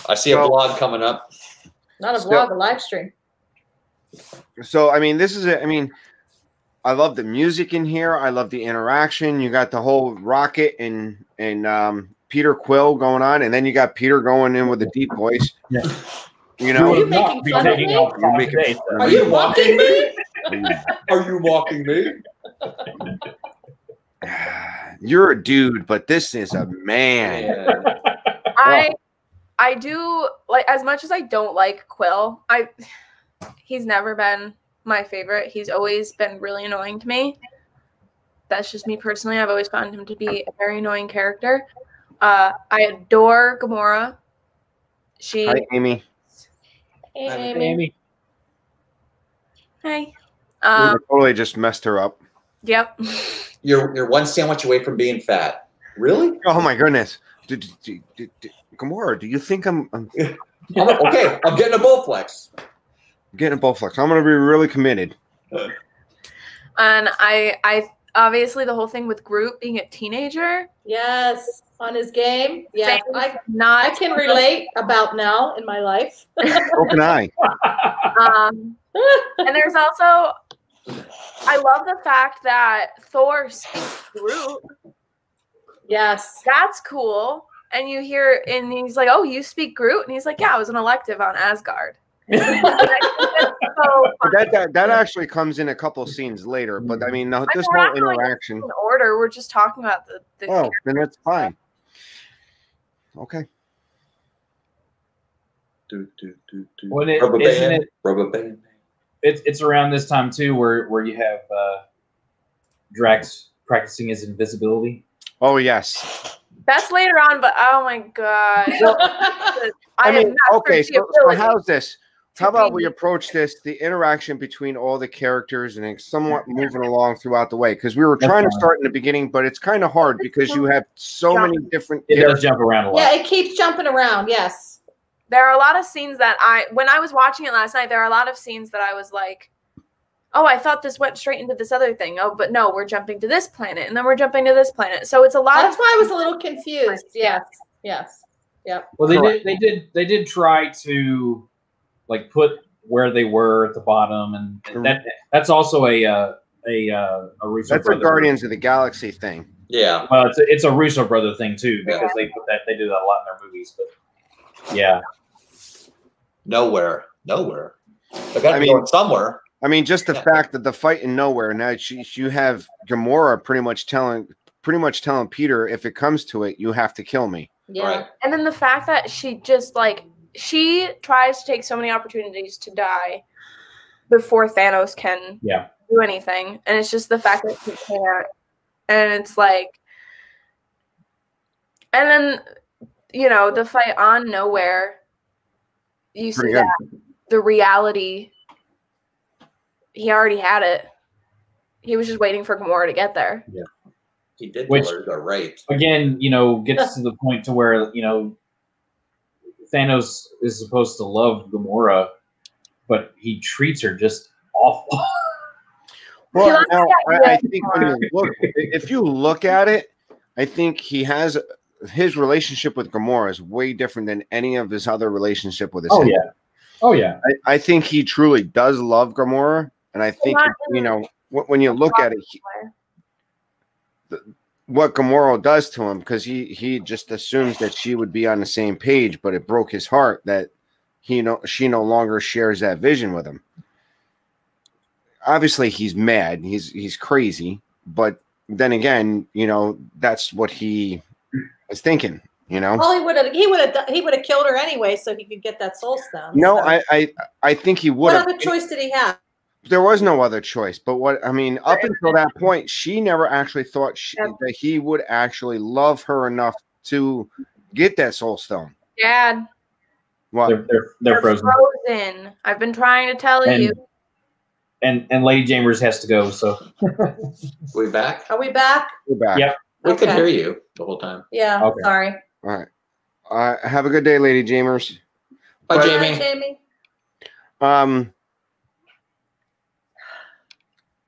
I see a vlog coming up. Not a vlog, a live stream. So I mean, I love the music in here. I love the interaction. You got the whole Rocket and Peter Quill going on, and then you got Peter going in with a deep voice. Yeah. You know, are you making fun of me? Are you mocking me? Are you mocking me? You're a dude, but this is a man. I do like, as much as I don't like Quill, he's never been my favorite. He's always been really annoying to me. That's just me personally. I've always found him to be a very annoying character. I adore Gamora. She. Hi, Amy. Hey, Amy. Hi. I totally just messed her up. Yep. You're one sandwich away from being fat. Really? Oh my goodness. Gamora, do you think I'm okay, I'm getting a Bowflex. getting a Bowflex? I'm gonna be really committed. And I obviously the whole thing with Groot being a teenager. Yes, on his game. Yeah, I can relate about now in my life. So can I. And there's also, I love the fact that Thor speaks Groot. Yes, that's cool. And you hear, and he's like, "Oh, you speak Groot?" And he's like, "Yeah, I was an elective on Asgard." That actually comes in a couple scenes later, but I mean, this whole interaction. In order, we're just talking about the oh, then that's fine. Okay. Well, it's around this time too, where you have Drax practicing his invisibility. Oh yes. That's later on, but oh my god. I mean, okay. So how's this? How about we approach this, the interaction between all the characters and it's somewhat moving along throughout the way? Because we were trying to start in the beginning, but it's kind of hard because you have so many different. It does jump around a lot. Yeah, it keeps jumping around. Yes. There are a lot of scenes that when I was watching it last night, there are a lot of scenes that I was like, oh, I thought this went straight into this other thing. Oh, but no, we're jumping to this planet, and then we're jumping to this planet. So it's a lot. That's why I was a little confused. Yes. Yes. Yep. Well, they did try to like put where they were at the bottom, and that's also a Russo. That's a Guardians of the Galaxy thing. Yeah. Well, it's a Russo brother thing too because they do that a lot in their movies. But yeah. Nowhere. They got to be going somewhere. I mean, just the fact that the fight in nowhere. Now you have Gamora pretty much telling Peter, if it comes to it, you have to kill me. Yeah. Right. And then the fact that she just she tries to take so many opportunities to die before Thanos can do anything, and it's just the fact that she can't. And it's like, and then the fight on Nowhere. You see that the reality. He already had it. He was just waiting for Gamora to get there. Yeah, he did. Which, right. Again, gets to the point to where Thanos is supposed to love Gamora, but he treats her just awful. Well, now, I think if you look at it, I think his relationship with Gamora is way different than any of his other relationship with his. Oh yeah. I think he truly does love Gamora, and I think when you look at it, what Gamora does to him, because he just assumes that she would be on the same page, but it broke his heart that she no longer shares that vision with him. Obviously, he's mad, he's crazy, but then again, that's what he is thinking. Well, he would have killed her anyway, so he could get that soul stone. No, so. I think he would. What other choice did he have? There was no other choice. But up until that point, she never actually thought that he would actually love her enough to get that soul stone. Dad. What? They're frozen. I've been trying to tell you. And Lady Chambers has to go. So. We back? Are we back? We're back. Yeah. We could hear you the whole time. Yeah. Okay. Sorry. All right. Have a good day, Lady Chambers. Bye, Jamie.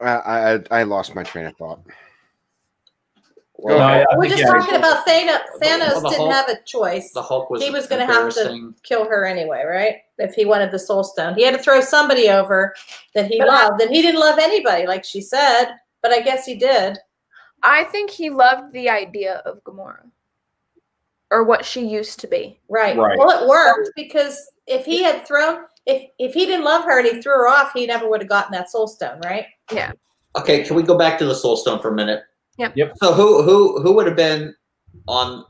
I lost my train of thought. Well, we're just talking about Thanos. Thanos didn't have a choice. The Hulk was. He was going to have to kill her anyway, right? If he wanted the Soul Stone, he had to throw somebody over that he loved, and he didn't love anybody, like she said. But I guess he did. I think he loved the idea of Gamora, or what she used to be. Right. Well, it worked because if he had thrown, if he didn't love her and he threw her off, he never would have gotten that Soul Stone, right? Yeah. Okay, can we go back to the Soul Stone for a minute? Yep. So who would have been on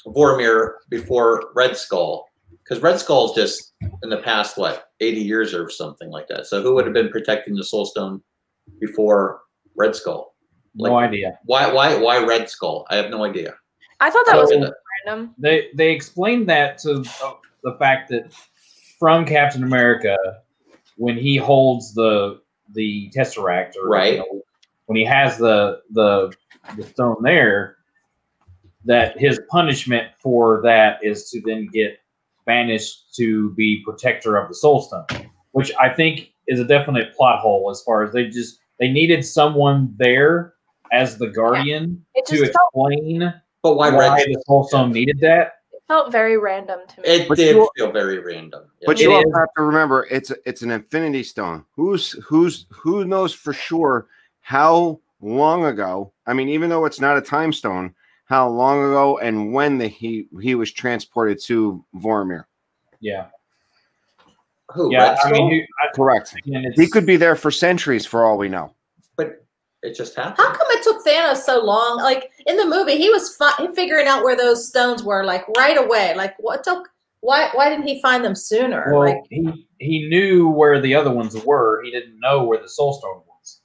Vormir before Red Skull? Because Red Skull's just in the past 80 years or something like that. So who would have been protecting the Soul Stone before Red Skull? No idea. Why Red Skull? I have no idea. I thought that was random. They explained that to the fact that from Captain America, when he holds the Tesseract, or Right. when he has the stone there, that his punishment for that is to then get banished to be protector of the Soul Stone, which I think is a definite plot hole as far as they needed someone there as the guardian to explain why the Soul Stone needed that. It felt very random to me. It did feel very random. But you also have to remember, it's an Infinity Stone. Who knows for sure how long ago? I mean, even though it's not a time stone, how long ago and when he was transported to Vormir? Yeah. Who? Yeah, I mean, correct. He could be there for centuries, for all we know. But it just happened. How come it took Thanos so long? Like in the movie, he was figuring out where those stones were, like right away. Like what took? Why didn't he find them sooner? Well, like he knew where the other ones were. He didn't know where the Soul Stone was.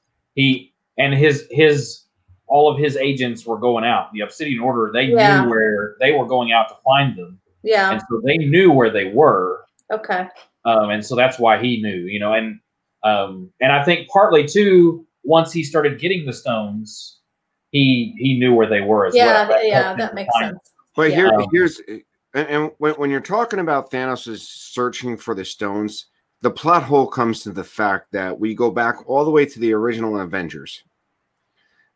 All of his agents were going out. The Obsidian Order, they knew where they were going out to find them. Yeah. And so they knew where they were. Okay. And so that's why he knew, and I think partly too, once he started getting the stones, he knew where they were as well. Yeah, that makes sense. But here's when you're talking about Thanos' searching for the stones, the plot hole comes to the fact that we go back all the way to the original Avengers.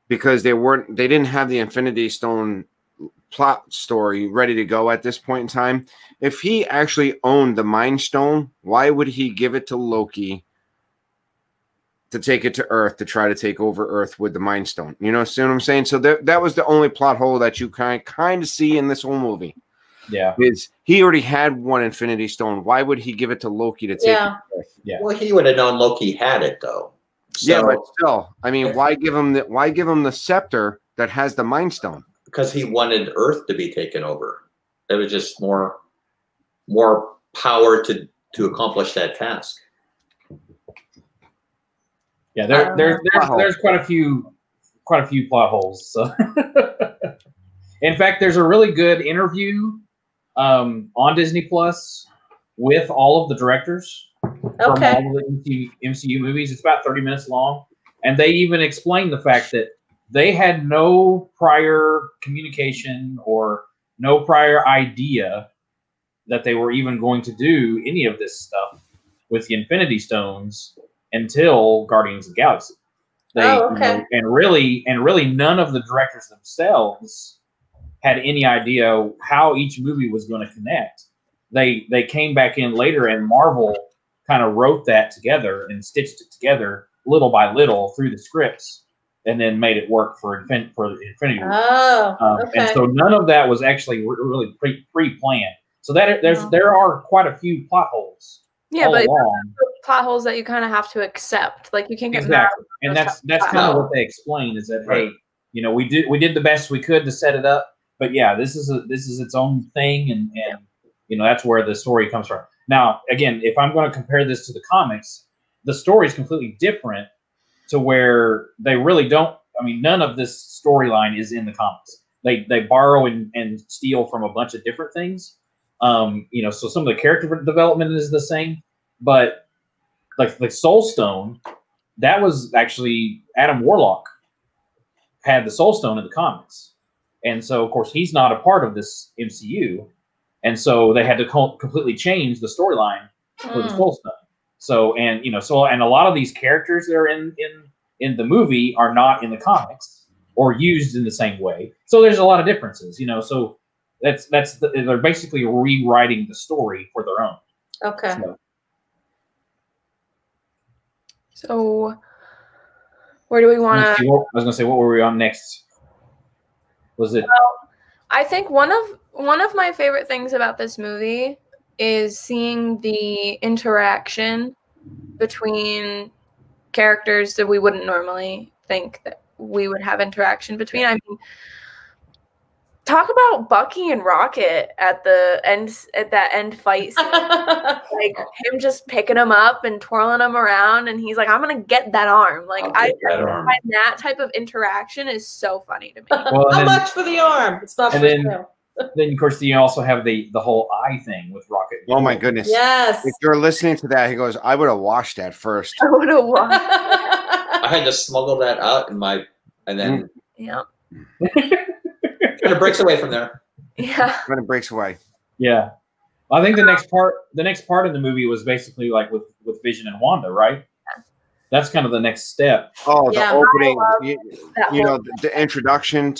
Because they didn't have the Infinity Stone plot story ready to go at this point in time. If he actually owned the Mind Stone, why would he give it to Loki to take it to Earth to try to take over Earth with the Mind Stone? See what I'm saying? So that was the only plot hole that you kind of see in this whole movie. Yeah, is he already had one Infinity Stone? Why would he give it to Loki to take it to Earth? Yeah. Well, he would have known Loki had it though. So, yeah, but still, I mean, why give him the scepter that has the Mind Stone? Because he wanted Earth to be taken over. There was just more power to accomplish that task. Yeah, there's quite a few plot holes. So, in fact, there's a really good interview on Disney Plus with all of the directors. From all the MCU movies. It's about 30 minutes long. And they even explain the fact that they had no prior communication or no prior idea that they were even going to do any of this stuff with the Infinity Stones until Guardians of the Galaxy. And really none of the directors themselves had any idea how each movie was going to connect. They came back in later, and Marvel kind of wrote that together and stitched it together little by little through the scripts, and then made it work for the Infinity War. And so none of that was actually really pre-planned. So that there are quite a few plot holes. Yeah, but plot holes that you kind of have to accept. Like you can't get mad. And that's kind of what they explain is that hey, we did the best we could to set it up, but yeah, this is its own thing, and that's where the story comes from. Now, again, if I'm going to compare this to the comics, the story is completely different to where they really don't. I mean, none of this storyline is in the comics. They borrow and steal from a bunch of different things. So some of the character development is the same, but like the Soul Stone, that was actually Adam Warlock had the Soul Stone in the comics. And so, of course, he's not a part of this MCU. And so they had to completely change the storyline for the Soul Stone. So, and a lot of these characters that are in the movie are not in the comics or used in the same way. So there's a lot of differences, so they're basically rewriting the story for their own. Okay. So where do we want to? I was going to say, what were we on next? Was it? Well, I think one of my favorite things about this movie is seeing the interaction between characters that we wouldn't normally think that we would have interaction between. I mean, talk about Bucky and Rocket at that end fight scene. Like him just picking him up and twirling him around, and he's like, "I'm gonna get that arm." Like I find that type of interaction is so funny to me. Well, How much for the arm? It's not for sale. then of course you also have the whole eye thing with Rocket. Oh my goodness! Yes. If you're listening to that, he goes, "I would have watched that first." I would have watched. I had to smuggle that out in my, and then Yeah. kind of breaks away from there. Yeah. When it breaks away. Yeah, I think the next part of the movie was basically like with Vision and Wanda, right? That's kind of the next step. Oh, Yeah. the opening, that you whole- know, the introduction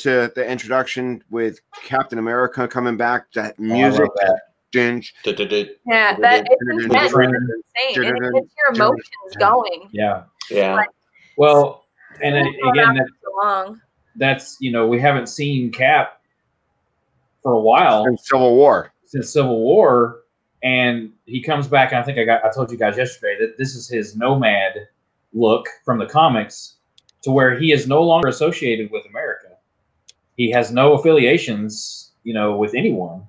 with Captain America coming back, that Oh, I music, love that. dinge. Yeah, that it's intense. It's insane. It gets your emotions going. Yeah. Yeah. Well, and then, again, So long. that's we haven't seen Cap for a while And Civil War. since Civil War, and he comes back. And I think I told you guys yesterday that this is his nomad look from the comics, to where he is no longer associated with America. He has no affiliations, with anyone.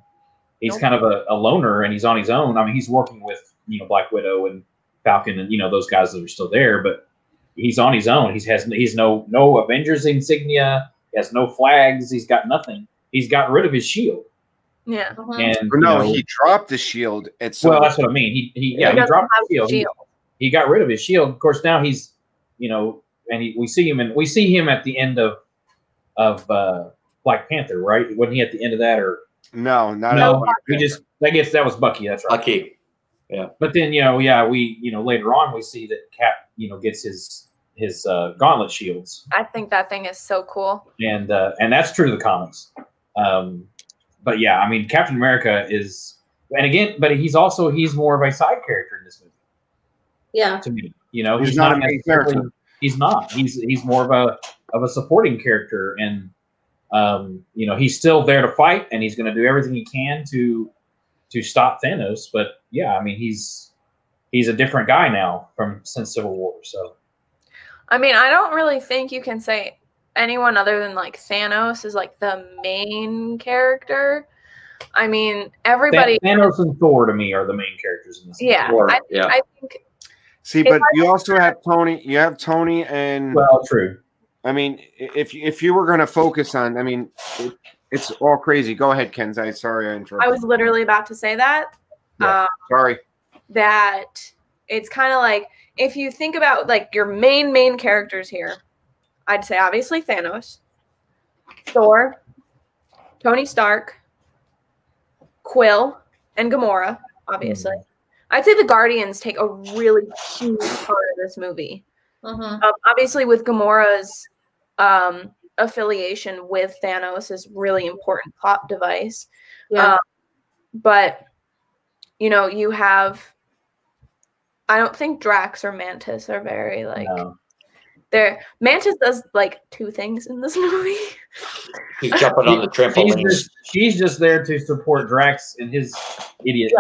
He's kind of a loner, and he's on his own. I mean, he's working with Black Widow and Falcon, and those guys that are still there, but he's on his own. He's no Avengers insignia. He has no flags. He's got nothing. He's got rid of his shield. Yeah. And He dropped the shield at well, that's what I mean. He doesn't dropped have the shield. He got rid of his shield. Of course, now he's and we see him at the end of Black Panther, right? Wasn't he at the end of that, or no? I guess that was Bucky. That's right. Bucky. Yeah. But then we later on we see that Cap gets his gauntlet shields. I think that thing is so cool. And that's true to the comics. But yeah, I mean, Captain America is, and again, but he's more of a side character in this movie. Yeah. To me, he's not a main character. He's not. He's more of a supporting character, and he's still there to fight, and he's going to do everything he can to stop Thanos. But yeah, I mean, he's a different guy now since Civil War. So, I mean, I don't really think you can say anyone other than like Thanos is like the main character. I mean, everybody. Thanos and Thor to me are the main characters in this. Yeah, I think. See, but you also have Tony. You have Tony and. Well, true. I mean, if you were going to focus on, I mean, it's all crazy. Go ahead, Kenzie. Sorry, I interrupted. I was literally about to say that. Yeah. Sorry. That it's kind of like, if you think about like your main characters here, I'd say obviously Thanos, Thor, Tony Stark, Quill, and Gamora, obviously. I'd say the Guardians take a really huge part of this movie. Obviously, with Gamora's affiliation with Thanos is really important plot device. Yeah. But, you have, I don't think Drax or Mantis are very like, Mantis does like two things in this movie. He's jumping on the trampoline. She's just there to support Drax and his idiot,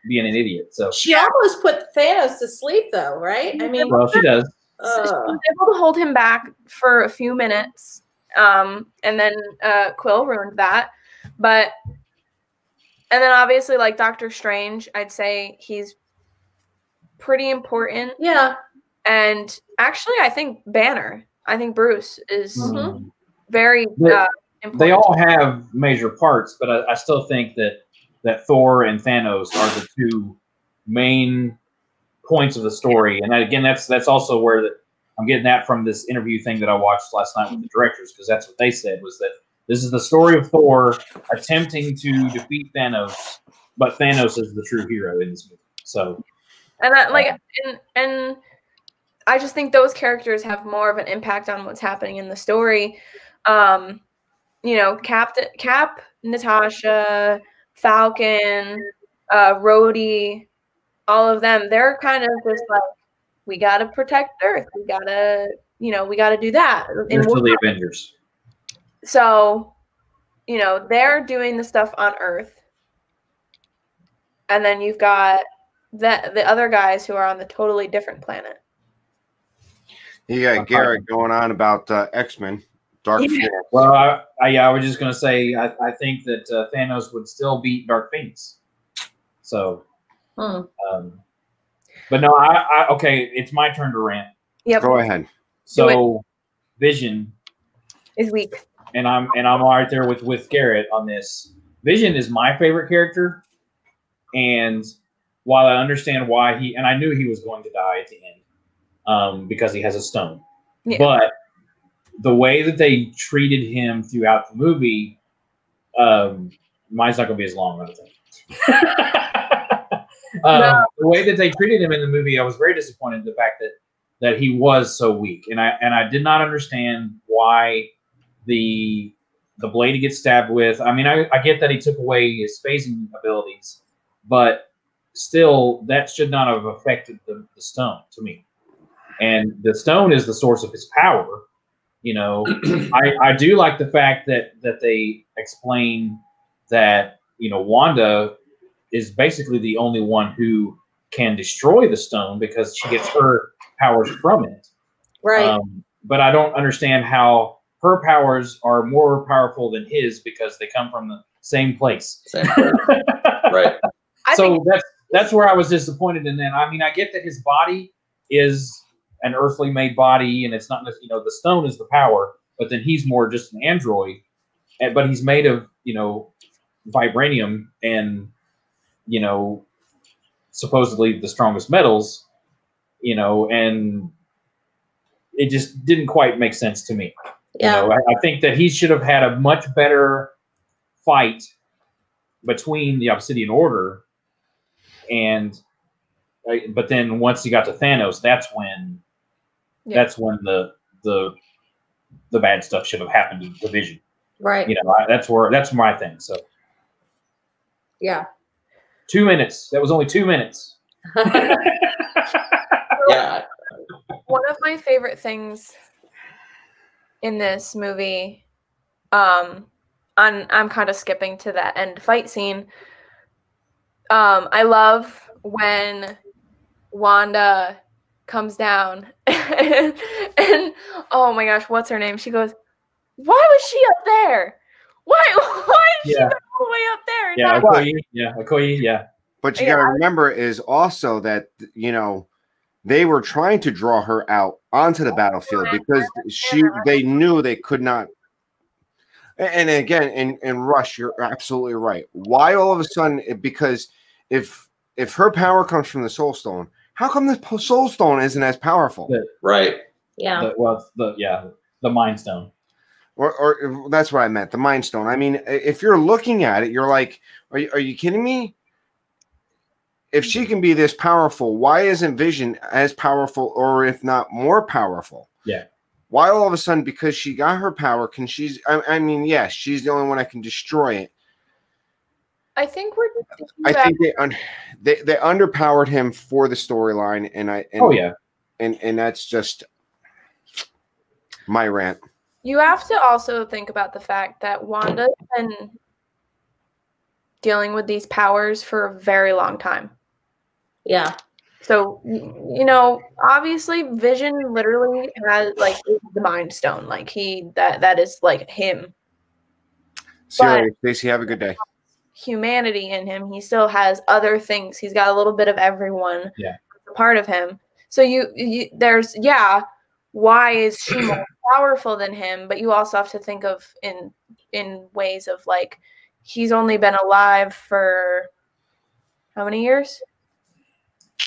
being an idiot. So she almost put Thanos to sleep, though, right? I mean, well, she does. She was able to hold him back for a few minutes, and then Quill ruined that. And then obviously, like Doctor Strange, I'd say he's pretty important. Yeah. And actually, I think Bruce is very important. They all have major parts, but I still think that Thor and Thanos are the two main points of the story. And again, that's also where I'm getting that from this interview thing that I watched last night with the directors, because that's what they said, was that this is the story of Thor attempting to defeat Thanos, but Thanos is the true hero in this movie. So, and I just think those characters have more of an impact on what's happening in the story. Cap, Natasha, Falcon, Rhodey, all of them, they're kind of just like, we got to protect Earth. We got to do that. They're still the Avengers. So, they're doing the stuff on Earth. And then you've got the other guys who are on the totally different planet. You got Garrett going on about X-Men. Dark Phoenix. Well, I was just going to say, I think that Thanos would still beat Dark Phoenix. So, but no, okay, it's my turn to rant. Yep. Go ahead. So, Vision is weak, and I'm right there with Garrett on this. Vision is my favorite character, and while I understand why and I knew he was going to die at the end, because he has a stone, but the way that they treated him throughout the movie, mine's not going to be as long, I don't think. The way that they treated him in the movie, I was very disappointed in the fact that he was so weak, and I did not understand why the blade he gets stabbed with. I mean, I get that he took away his phasing abilities, but still, that should not have affected the stone to me. And the stone is the source of his power. You know, I do like the fact that they explain that, you know, Wanda is basically the only one who can destroy the stone because she gets her powers from it. Right. But I don't understand how her powers are more powerful than his because they come from the same place. Same place. Right. So that's where I was disappointed in that. I mean, I get that his body is an earthly made body and it's not, you know, the stone is the power, but then he's more just an android, but he's made of, you know, vibranium and, you know, supposedly the strongest metals, you know, and it just didn't quite make sense to me. Yeah. You know, I think that he should have had a much better fight between the Obsidian Order and, but then once he got to Thanos, that's when the bad stuff should have happened to Vision. Right. You know, that's my thing. So yeah. 2 minutes. That was only 2 minutes. Yeah. One of my favorite things in this movie, I'm kind of skipping to that end fight scene. I love when Wanda comes down and oh my gosh, what's her name? She goes, "Why was she up there? Why is she all the way up there?" And Okoye, yeah. But you got to remember is also that, you know, they were trying to draw her out onto the battlefield because they knew they could not. And again, in Rush, you're absolutely right. Why all of a sudden? Because if her power comes from the Soul Stone, how come the Soul Stone isn't as powerful? Right. Yeah. The Mind Stone. Or that's what I meant. The Mind Stone. I mean, if you're looking at it, you're like, are you kidding me? If she can be this powerful, why isn't Vision as powerful, or if not more powerful? Yeah. Why all of a sudden, because she got her power, can she's? I mean, yes, she's the only one that can destroy it. I think I think they underpowered him for the storyline, and that's just my rant. You have to also think about the fact that Wanda's been dealing with these powers for a very long time. Yeah. So, you know, obviously Vision literally has like the Mind Stone. Like that is like him. See you later, Stacey. Have a good day. Humanity in him. He still has other things. He's got a little bit of everyone. Yeah. Part of him. So there's why is she more powerful than him? But you also have to think of in ways of like he's only been alive for how many years?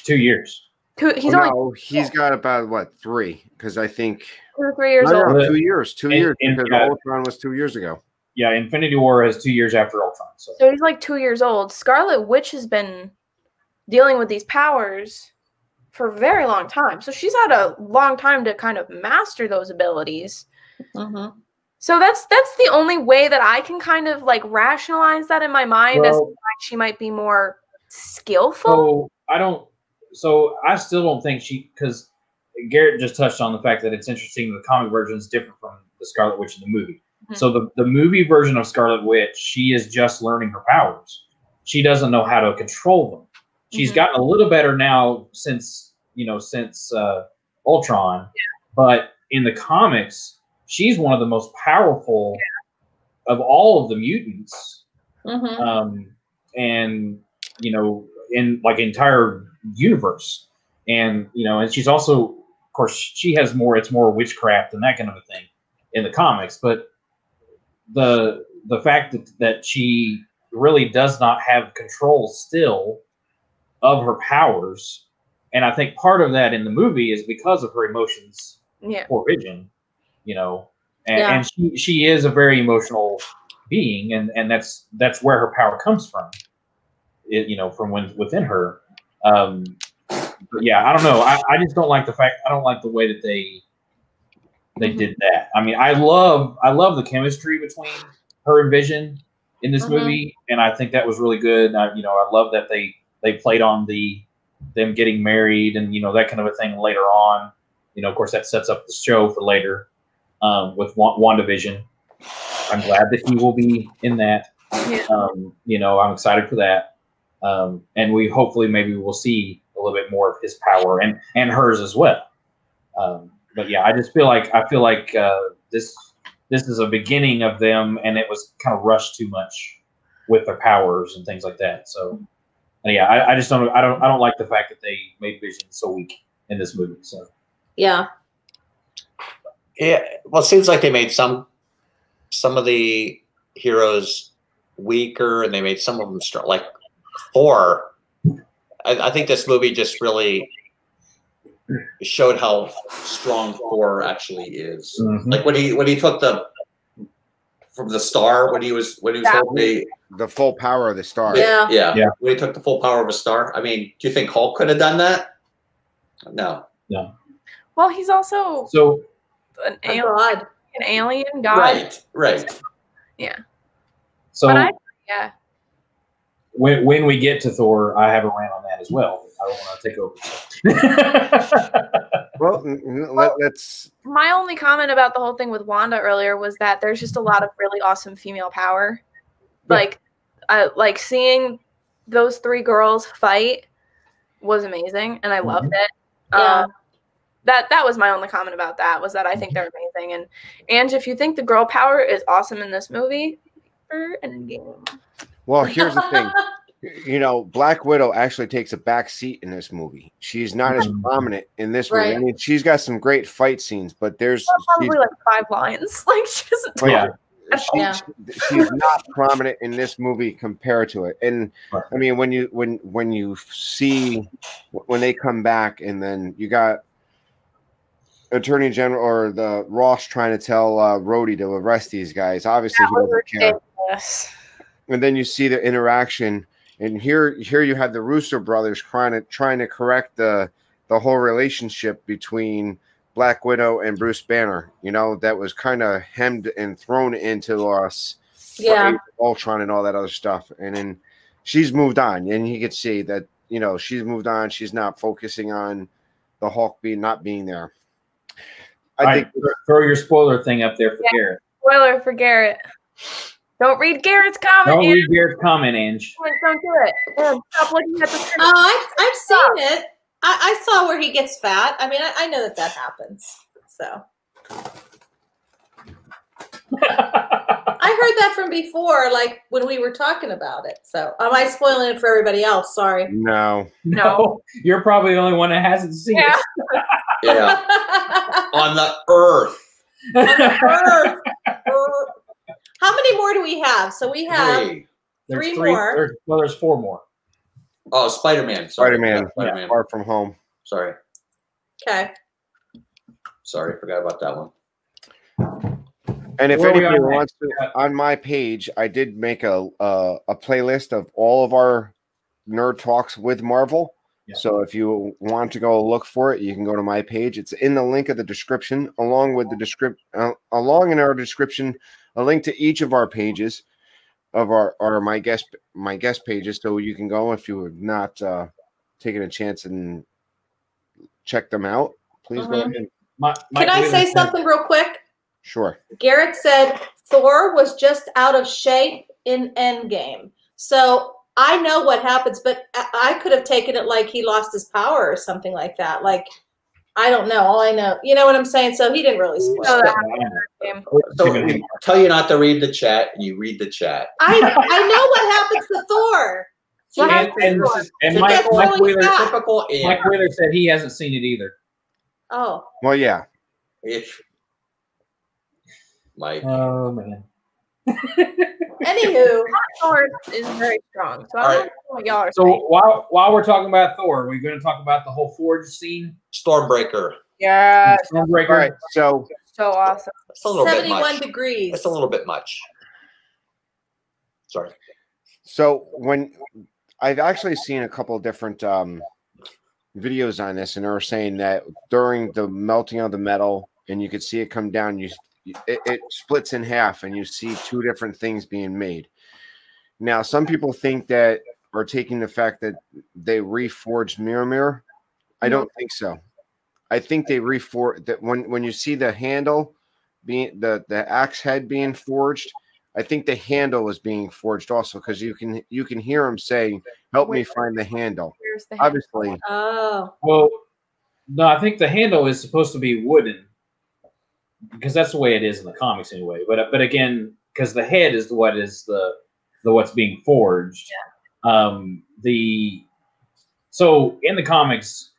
2 years. He's got about what 3? Because I think 2 or 3 years old. 2 years. 2 years because Ultron was 2 years ago. Yeah, Infinity War is 2 years after Ultron. So he's like 2 years old. Scarlet Witch has been dealing with these powers for a very long time. So she's had a long time to kind of master those abilities. Mm-hmm. So that's the only way that I can kind of like rationalize that in my mind as why she might be more skillful. So I still don't think because Garrett just touched on the fact that it's interesting the comic version is different from the Scarlet Witch in the movie. Mm-hmm. So the movie version of Scarlet Witch, she is just learning her powers. She doesn't know how to control them. She's gotten a little better now since Ultron, but in the comics, she's one of the most powerful of all of the mutants. Mm-hmm. And you know, in like entire universe, and you know, and she's also, of course, she has more. It's more witchcraft and that kind of a thing in the comics. But the fact that she really does not have control still of her powers. And I think part of that in the movie is because of her emotions for Vision, you know, and she is a very emotional being, and that's where her power comes from, you know, from within her. But yeah, I don't know. I just don't like I don't like the way that they did that. I mean, I love the chemistry between her and Vision in this movie, and I think that was really good. You know, I love that they played on them getting married and, you know, that kind of a thing later on. You know, of course, that sets up the show for later with WandaVision. I'm glad that he will be in that. You know, I'm excited for that. And we hopefully maybe we'll see a little bit more of his power and hers as well. But yeah, I just feel like this is a beginning of them, and it was kind of rushed too much with their powers and things like that. So yeah, I just don't like the fact that they made Vision so weak in this movie. So yeah. Well, it seems like they made some of the heroes weaker, and they made some of them strong. Like Thor, I think this movie just really showed how strong Thor actually is. Like when he took from the star, when he was holding the full power of the star. Yeah. When he took the full power of a star. I mean, do you think Hulk could have done that? No. Well, he's also an alien god. Right. Yeah. So when we get to Thor, I have a rant on that as well. I don't want to take over. Well, let's. My only comment about the whole thing with Wanda earlier was that there's just a lot of really awesome female power. Like seeing those three girls fight was amazing, and I loved it. That was my only comment about that, was that I think they're amazing. And if you think the girl power is awesome in this movie, Endgame. Well, here's the thing. You know, Black Widow actually takes a back seat in this movie. She's not as prominent in this movie. I mean, she's got some great fight scenes, but there's probably like 5 lines. Like she doesn't talk. She's not prominent in this movie compared to it. And I mean, when you see when they come back, and then you got Attorney General or the Ross trying to tell Rhodey to arrest these guys. Obviously, he doesn't care. And then you see the interaction, and here you have the Russo brothers trying to correct the whole relationship between Black Widow and Bruce Banner. You know, that was kind of hemmed and thrown into us. Ultron and all that other stuff. And then she's moved on, and you can see that, you know, she's moved on. She's not focusing on the Hulk not being there. I think throw your spoiler thing up there for Garrett. Spoiler for Garrett. Don't read Garrett's comment. Don't read Garrett's comment, Ange. Don't do it. Stop looking at the screen. I've seen it. I saw where he gets fat. I mean, I know that happens. So I heard that from before, like when we were talking about it. So am I spoiling it for everybody else? Sorry. No. You're probably the only one that hasn't seen it. Yeah. On the Earth. How many more do we have? So we have three more. There's 4 more. Oh, Spider-Man. Spider-Man. Far From Home. Sorry. Okay. Sorry, forgot about that one. And if anybody wants to, on my page, I did make a playlist of all of our nerd talks with Marvel. Yeah. So if you want to go look for it, you can go to my page. It's in the link of the description, along with the along in our description, a link to each of our pages of our my guest pages, so you can go if you have not taken a chance and check them out. Please go ahead. Can I say something real quick? Sure. Garrett said Thor was just out of shape in Endgame. So I know what happens, but I could have taken it like he lost his power or something like that. Like, I don't know. All I know, you know what I'm saying? So he didn't really spoil that. So we tell you not to read the chat, and you read the chat. I know what happens to Thor. And Mike Wheeler said he hasn't seen it either. Oh. Well, yeah. Mike. Oh, man. Anywho, Thor is very strong. So I don't know what y'all are So saying. while we're talking about Thor, we're going to talk about the whole Forge scene. Stormbreaker. Yes. Stormbreaker. All right, so awesome. It's a little bit 71 much. degrees. It's a little bit much. Sorry. So when I've actually seen a couple of different videos on this, and they were saying that during the melting of the metal, and you could see it come down, it splits in half, and you see two different things being made. Now, some people think that are taking the fact that they reforged Mirror. I don't think so. I think they reforged that when you see the handle being the axe head being forged. I think the handle is being forged also, because you can hear him saying, "Help me find the handle." Where's the handle? Obviously. Oh. Well, no, I think the handle is supposed to be wooden, because that's the way it is in the comics anyway. But again, because the head is what is the what's being forged. Yeah. So in the comics,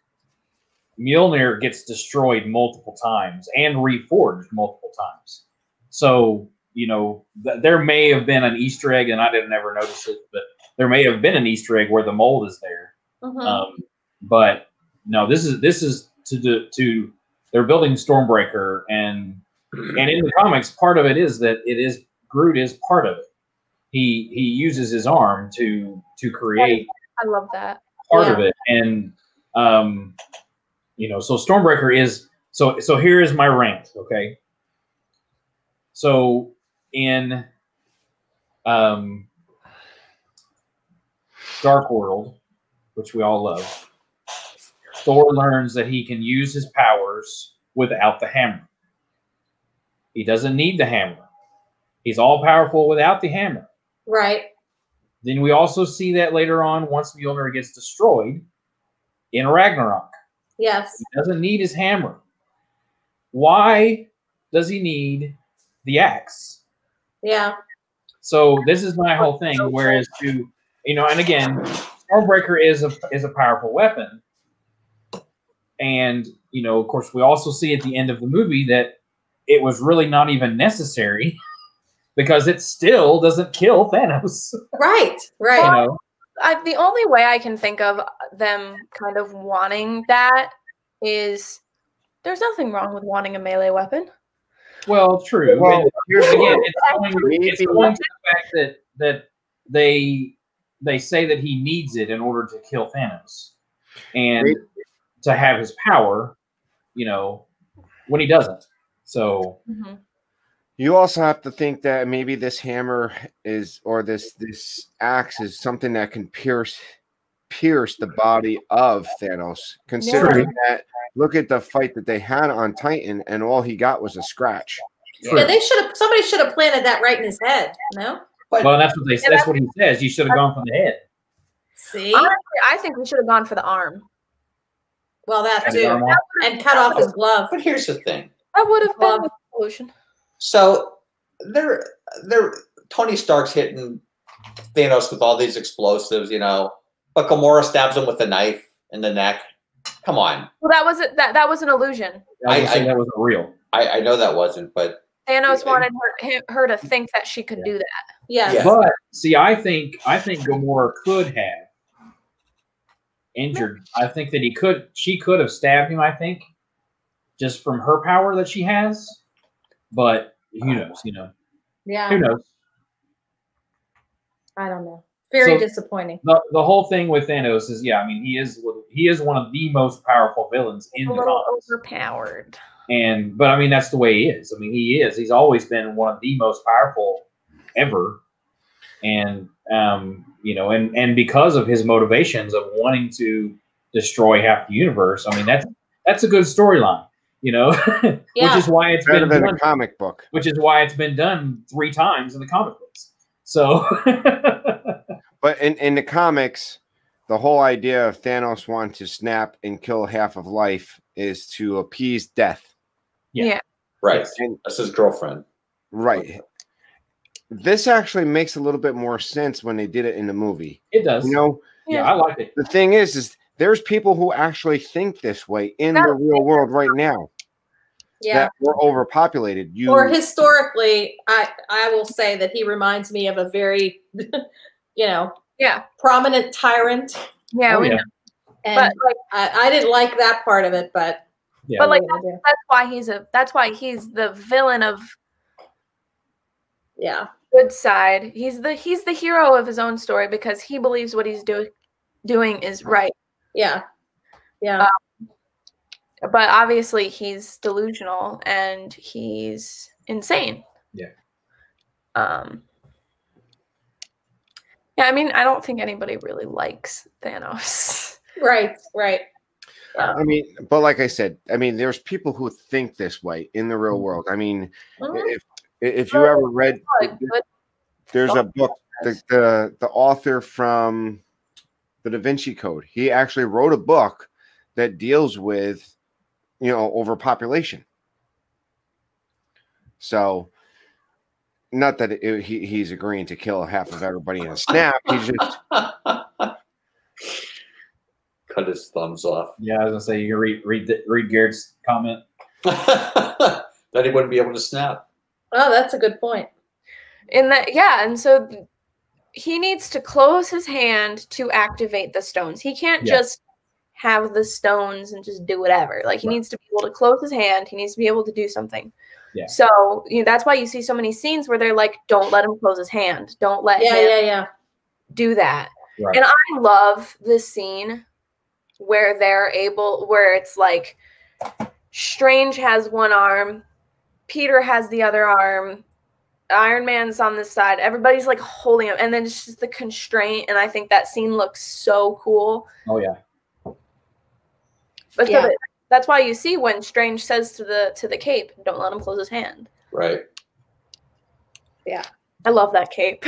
Mjolnir gets destroyed multiple times and reforged multiple times. So, you know, there may have been an Easter egg, and I didn't ever notice it, but there may have been an Easter egg where the mold is there. But no, this is to they're building Stormbreaker, and in the comics, part of it is that Groot is part of it. He uses his arm to create. I love that part of it, and you know, so Stormbreaker is so here is my rant, okay? So in Dark World, which we all love, Thor learns that he can use his powers without the hammer. He doesn't need the hammer. He's all powerful without the hammer. Right. Then we also see that later on, once Mjolnir gets destroyed in Ragnarok. Yes. He doesn't need his hammer. Why does he need the axe? Yeah. So this is my whole thing. Whereas to, you know, and again, Stormbreaker is a powerful weapon. And, you know, of course, we also see at the end of the movie that it was really not even necessary, because it still doesn't kill Thanos. Right. Right. You know? The only way I can think of them kind of wanting that is there's nothing wrong with wanting a melee weapon. Well, true. Well, Again, it's going to the fact that they say that he needs it in order to kill Thanos, and to have his power, you know, when he doesn't. So you also have to think that maybe this hammer is, or this axe is something that can pierce the body of Thanos. Considering that, look at the fight that they had on Titan, and all he got was a scratch. Yeah, somebody should have planted that right in his head. No. Well, that's what he says. You should have gone for the head. See, honestly, I think we should have gone for the arm. Well, that too, and cut off his glove. But here's the thing. That would have been the solution. So Tony Stark's hitting Thanos with all these explosives, you know, but Gamora stabs him with a knife in the neck. Come on. Well, that was that was an illusion. That wasn't real. I know that wasn't, but Thanos wanted her to think that she could do that. Yes. But see, I think Gamora could have injured. I think that she could have stabbed him, I think, just from her power that she has. But who knows, you know? Yeah. Who knows? I don't know. Very disappointing. The whole thing with Thanos is, I mean, he is one of the most powerful villains in the comics. Overpowered. But I mean, that's the way he is. I mean, he's always been one of the most powerful ever. And you know, and because of his motivations of wanting to destroy half the universe, I mean, that's a good storyline, you know. Which is why it's better been than done, a comic book. Which is why it's been done 3 times in the comic books. So but in the comics, the whole idea of Thanos wanting to snap and kill half of life is to appease death. Yeah. Right. And that's his girlfriend. Right. This actually makes a little bit more sense when they did it in the movie. It does. You know? Yeah, I like it. The thing is there's people who actually think this way in the real world right now. that were overpopulated. Or historically, I will say that he reminds me of a very, prominent tyrant. Yeah, we know. And but like, I didn't like that part of it, but but like that's why he's the villain of good side. He's the hero of his own story because he believes what he's doing is right. Yeah. But obviously he's delusional and he's insane. Yeah. Yeah, I mean, I don't think anybody really likes Thanos. Right. I mean, but like I said, I mean, there's people who think this way in the real world. I mean, if you ever read, there's a book, the author from the Da Vinci Code, he actually wrote a book that deals with, overpopulation. So, not that he's agreeing to kill half of everybody in a snap. He's just cut his thumbs off. Yeah, I was gonna say you can read Garrett's comment. That he wouldn't be able to snap. Oh, that's a good point. And so he needs to close his hand to activate the stones. He can't just have the stones and just do whatever. Like he needs to be able to close his hand. He needs to be able to do something. Yeah. So that's why you see so many scenes where they're like, "Don't let him close his hand. Don't let him do that." Right. And I love this scene where where it's like Strange has one arm, Peter has the other arm, Iron Man's on this side, everybody's like holding him, and then it's just the constraint, and I think that scene looks so cool. Oh yeah. But that's why you see when Strange says to the cape, "Don't let him close his hand." Right. Yeah. I love that cape.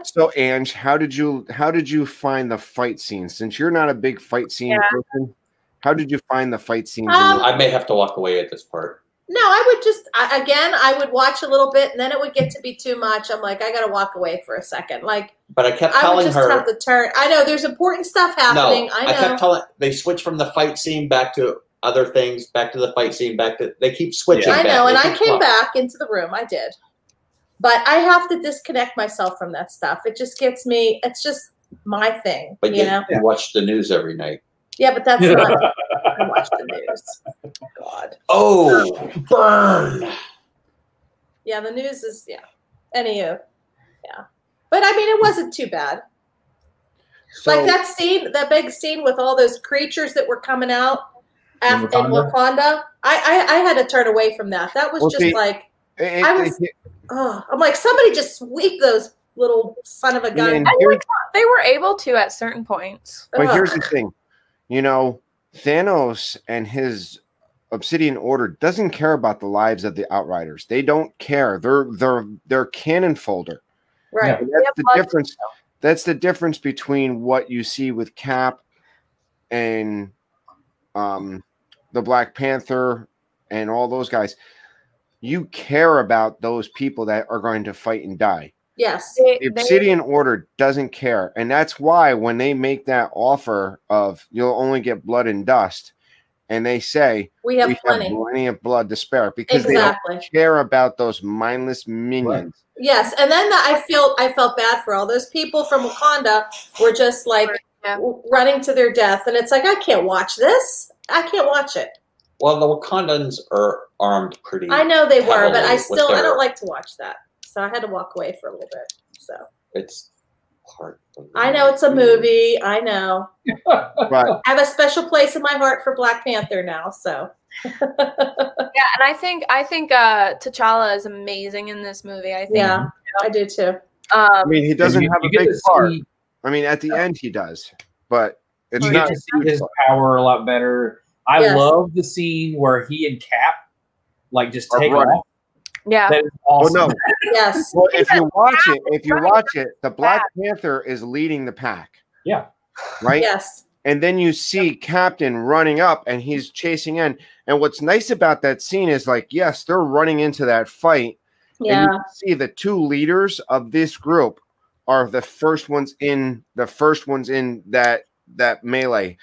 So, Ange, how did you find the fight scene? Since you're not a big fight scene person, how did you find the fight scenes? I may have to walk away at this part. No, I would watch a little bit, and then it would get to be too much. I'm like, I got to walk away for a second. Like, but I kept telling her. Have to turn. I know there's important stuff happening. No, I kept telling. They switch from the fight scene back to other things, back to the fight scene, back to. They keep switching. I know, and I came back into the room. I did, but I have to disconnect myself from that stuff. It just gets me. It's just my thing. But you watch the news every night. Yeah, but that's not. I watch the news. God. Oh, burn. Yeah, the news is Anywho, but I mean, it wasn't too bad. So, like that scene, that big scene with all those creatures that were coming out in Wakanda. I had to turn away from that. That was I'm like, somebody just sweep those little son of a gun. They were able to at certain points. But here's the thing. Thanos and his Obsidian Order doesn't care about the lives of the Outriders. They don't care. They're cannon fodder. Right. And that's the difference. That's the difference between what you see with Cap and the Black Panther and all those guys. You care about those people that are going to fight and die. Yes. The Obsidian Order doesn't care. And that's why when they make that offer of you'll only get blood and dust, and they say we have plenty of blood to spare because they don't care about those mindless minions. Right. Yes. And then I felt bad for all those people from Wakanda were just like running to their death. And it's like, I can't watch this. I can't watch it. Well, the Wakandans are armed pretty. I know they were, but I don't like to watch that. So I had to walk away for a little bit. So it's part of I know it's a movie. I know. But I have a special place in my heart for Black Panther now. So yeah, and I think T'Challa is amazing in this movie. I think. Yeah, I do too. I mean, he doesn't have a big part. I mean, at the end he does, but it's you not get to see his power a lot better. I love the scene where he and Cap just take off. Yeah. That is awesome. Oh no. Yes. Well, if you watch it, the Black Panther is leading the pack. Yeah. Right? Yes. And then you see Captain running up and he's chasing in. And what's nice about that scene is yes, they're running into that fight. Yeah. And you can see the two leaders of this group are the first ones in that melee.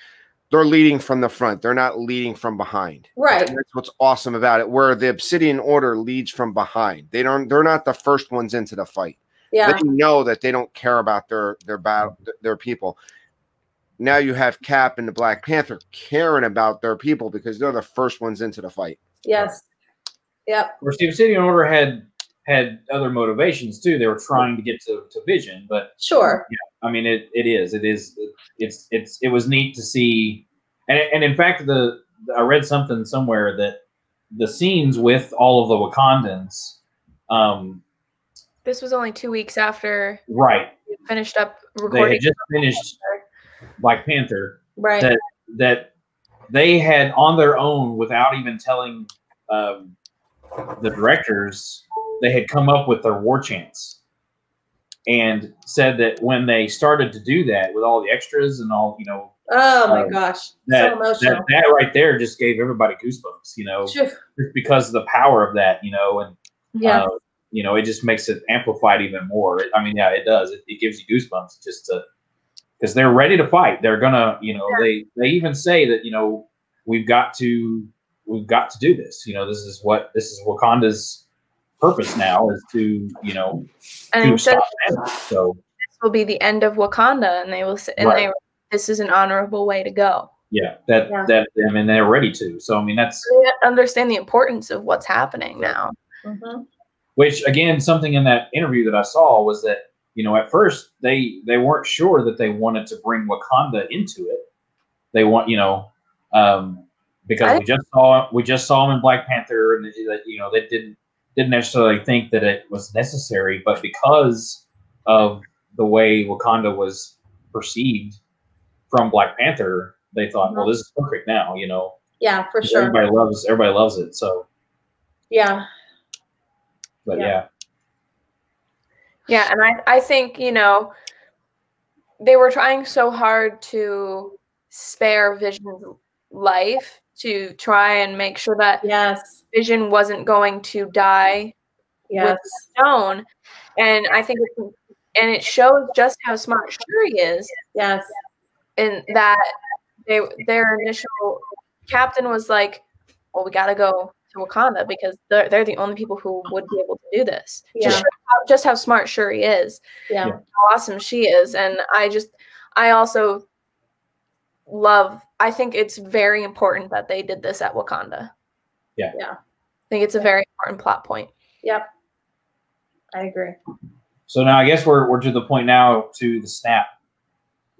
they're leading from the front. They're not leading from behind. Right. And that's what's awesome about it. Where the Obsidian Order leads from behind. They're not the first ones into the fight. Yeah. They know that they don't care about their people. Now you have Cap and the Black Panther caring about their people because they're the first ones into the fight. Yes. Yep. Whereas the Obsidian Order had other motivations too. They were trying to get to Vision, but sure. Yeah, I mean it was neat to see, and in fact I read something somewhere that the scenes with all of the Wakandans. This was only 2 weeks after we finished up recording. They had just finished Black Panther. Right. That they had on their own, without even telling the directors, they had come up with their war chants and said that when they started to do that with all the extras and all, oh my gosh, that, so emotional. That right there just gave everybody goosebumps, just because of the power of that, and yeah. It just makes it amplified even more. I mean, yeah, it does. It gives you goosebumps because they're ready to fight. They're gonna, they even say that, we've got to do this. This is Wakanda's purpose now, is to, and to stop them. So this will be the end of Wakanda, and they will say, this is an honorable way to go. Yeah, that I mean, they're ready to. So I mean, that's they understand the importance of what's happening now. Mm-hmm. Which, again, something in that interview that I saw was that, at first they weren't sure that they wanted to bring Wakanda into it. They want, because we just saw him in Black Panther, and they didn't necessarily think that it was necessary, but because of the way Wakanda was perceived from Black Panther, they thought, well, this is perfect now, Yeah, for sure. Everybody loves it. So yeah. But yeah, and I think, they were trying so hard to spare Vision's life to try and make sure that Vision wasn't going to die with the stone. And I think it shows just how smart Shuri is. Yes. And that their initial captain was like, well, we got to go to Wakanda because they're the only people who would be able to do this. Yeah. Just how smart Shuri is. Yeah. How awesome she is. And I also I think it's very important that they did this at Wakanda. Yeah. Yeah. I think it's a very important plot point. Yep. I agree. So now I guess we're to the point now to the snap.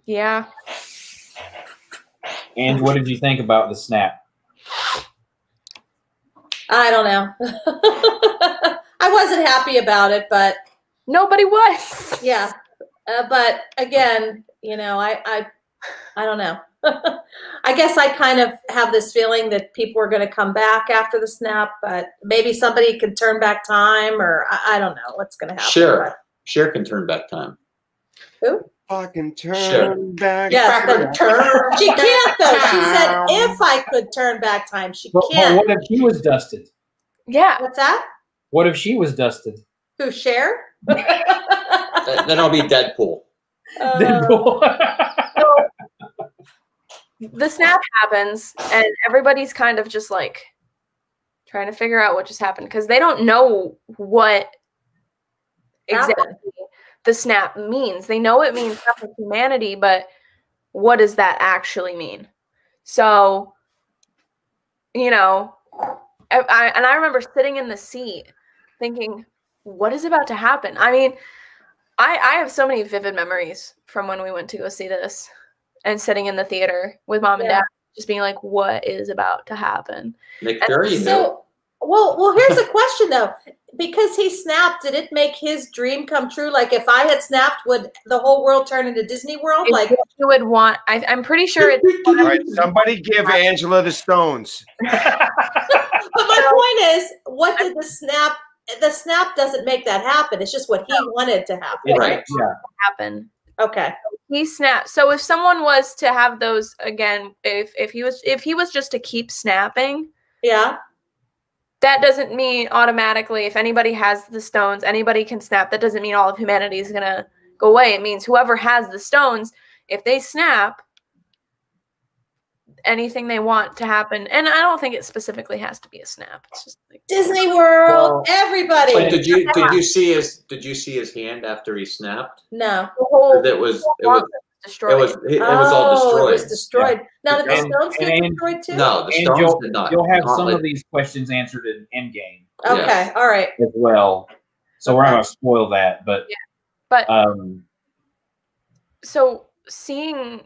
Yeah. And what did you think about the snap? I don't know. I wasn't happy about it, but nobody was. Yeah. But again, I don't know. I guess I kind of have this feeling that people are going to come back after the snap, but maybe somebody can turn back time, or I don't know what's going to happen. Cher can turn back time. Who? Fucking turn back. Yes, turn. She can't though. She said, "If I could turn back time," she can't. What if she was dusted? Yeah. What's that? What if she was dusted? Who, Cher? Then I'll be Deadpool. The snap happens, and everybody's kind of just like trying to figure out what just happened because they don't know what exactly the snap means. They know it means stuff with humanity, but what does that actually mean? So, I remember sitting in the seat thinking, what is about to happen? I mean, I have so many vivid memories from when we went to go see this and sitting in the theater with mom and dad, just being like, what is about to happen? Nick Fury, well, here's a question though. Because he snapped, did it make his dream come true? Like, if I had snapped, would the whole world turn into Disney World? Like, you would want. I'm pretty sure it's. All right, somebody give Angela the stones. But my point is, what did the snap? The snap doesn't make that happen. It's just what he wanted to happen. Right. Yeah. Happen. Okay. He snapped. So if someone was to have those again, if he was just to keep snapping, yeah. That doesn't mean automatically if anybody has the stones, anybody can snap. That doesn't mean all of humanity is going to go away. It means whoever has the stones, if they snap, anything they want to happen. And I don't think it specifically has to be a snap. It's just like Disney World, everybody. But did you see his hand after he snapped? No. the whole It was destroyed. all destroyed. It was destroyed. Yeah. Now, did the stones get and- destroyed too? No, the And stones did not. you'll have Not some like- of these questions answered in Endgame Okay, Yes. all right. as well. So we're not going to spoil that, but But so seeing,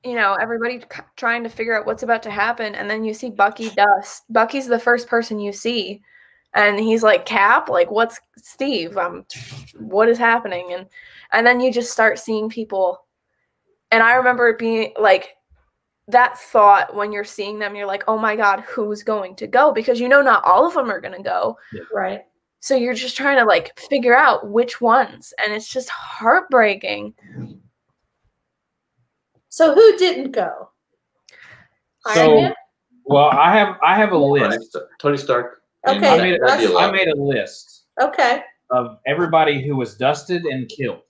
everybody trying to figure out what's about to happen, and then you see Bucky dust. Bucky's the first person you see, and he's like, Cap, like, what's Steve? What is happening? And then you just start seeing people, and I remember it being like that thought when you're seeing them, you're like, oh my God, who's going to go? Because not all of them are going to go. Right. So you're just trying to like figure out which ones, and it's just heartbreaking. So who didn't go? Iron Man? well, I have a list. Tony Stark. and Okay, Nebula. I made a list Okay. of everybody who was dusted and killed,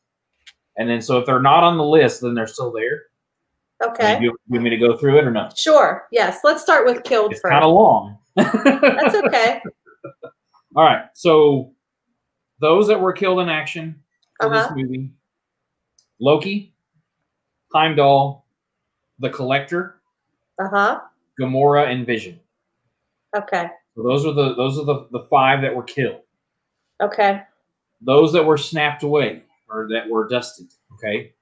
and then so if they're not on the list, then they're still there. Okay. You want me to go through it or no? Sure. Yes. Let's start with killed It's first. kind of long. That's okay. All right. So those that were killed in action for this movie: Loki, Heimdall, the Collector, Gamora, and Vision. Okay. So those are the 5 that were killed. Okay. Those that were snapped away or that were dusted. Okay.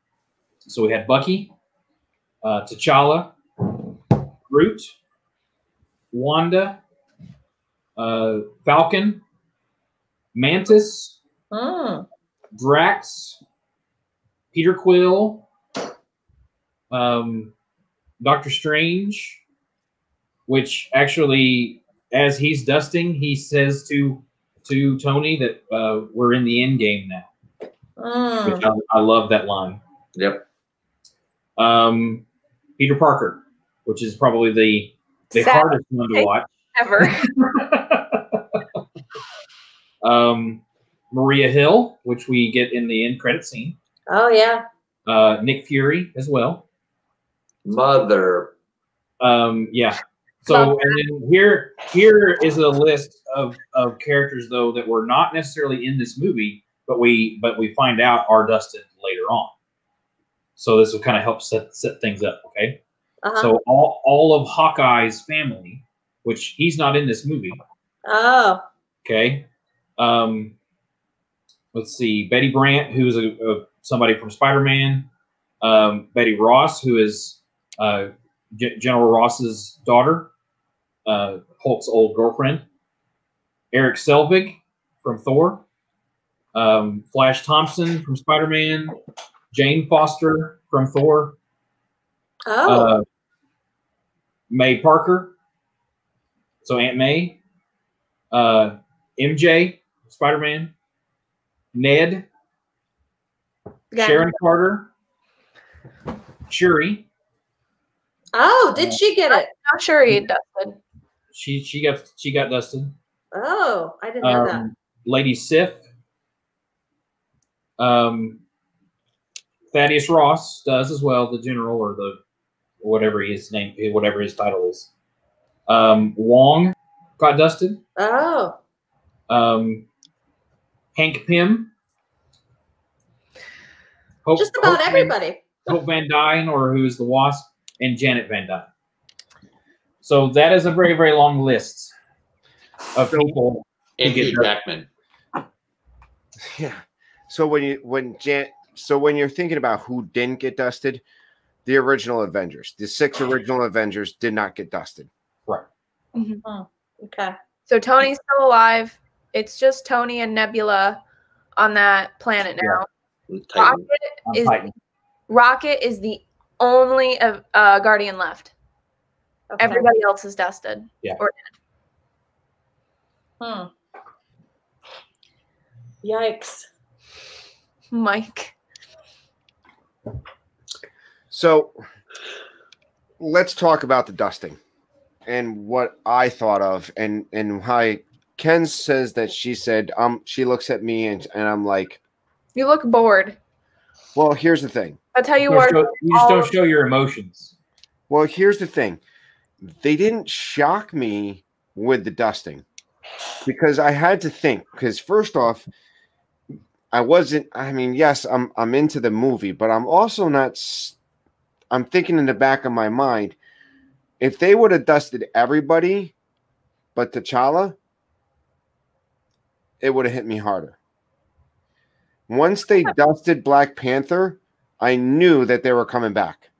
So we had Bucky, T'Challa, Groot, Wanda, Falcon, Mantis, Drax, Peter Quill, Doctor Strange, which actually, as he's dusting, he says to Tony that we're in the end game now. Which I love that line. Yep. Peter Parker, which is probably the hardest one to watch ever. Maria Hill, which we get in the end credit scene. Oh yeah. Nick Fury as well. Mother. Yeah. So and then here is a list of characters though that were not necessarily in this movie, but we find out are dusted later on. So this will kind of help set things up, okay? So all of Hawkeye's family, which he's not in this movie. Oh. Okay. Let's see. Betty Brant, who's somebody from Spider-Man. Betty Ross, who is General Ross's daughter, Hulk's old girlfriend. Eric Selvig from Thor. Flash Thompson from Spider-Man. Jane Foster from Thor. Oh. May Parker. So Aunt May. MJ, Spider-Man. Ned. Sharon Carter. Shuri. Oh, did she get it? Not sure he dusted. She got dusted. Oh, I didn't know that. Lady Sif. Thaddeus Ross does as well, the general or the whatever his title is. Wong got dusted. Oh. Hank Pym. Just about everybody. Hope Van Dyne, or who's the Wasp, and Janet Van Dyne. So that is a very, very long list of people. And Hugh Jackman. Yeah. So when you're thinking about who didn't get dusted, the original Avengers, the 6 original Avengers did not get dusted. Right. Mm-hmm. Oh, okay. So Tony's still alive. It's just Tony and Nebula on that planet now. Yeah. Rocket is the only Guardian left. Okay. Everybody else is dusted. Yeah. Or dead. Yikes. Mike. So let's talk about the dusting and what I thought of and how Ken says that she said, she looks at me and I'm like, you look bored. well, here's the thing. That's how you You are. just don't show your emotions. Well, here's the thing. They didn't shock me with the dusting because I had to think. Because first off, I wasn't. I mean, yes, I'm into the movie, but I'm also not. I'm thinking in the back of my mind, if they would have dusted everybody but T'Challa, it would have hit me harder. Once they dusted Black Panther, I knew that they were coming back.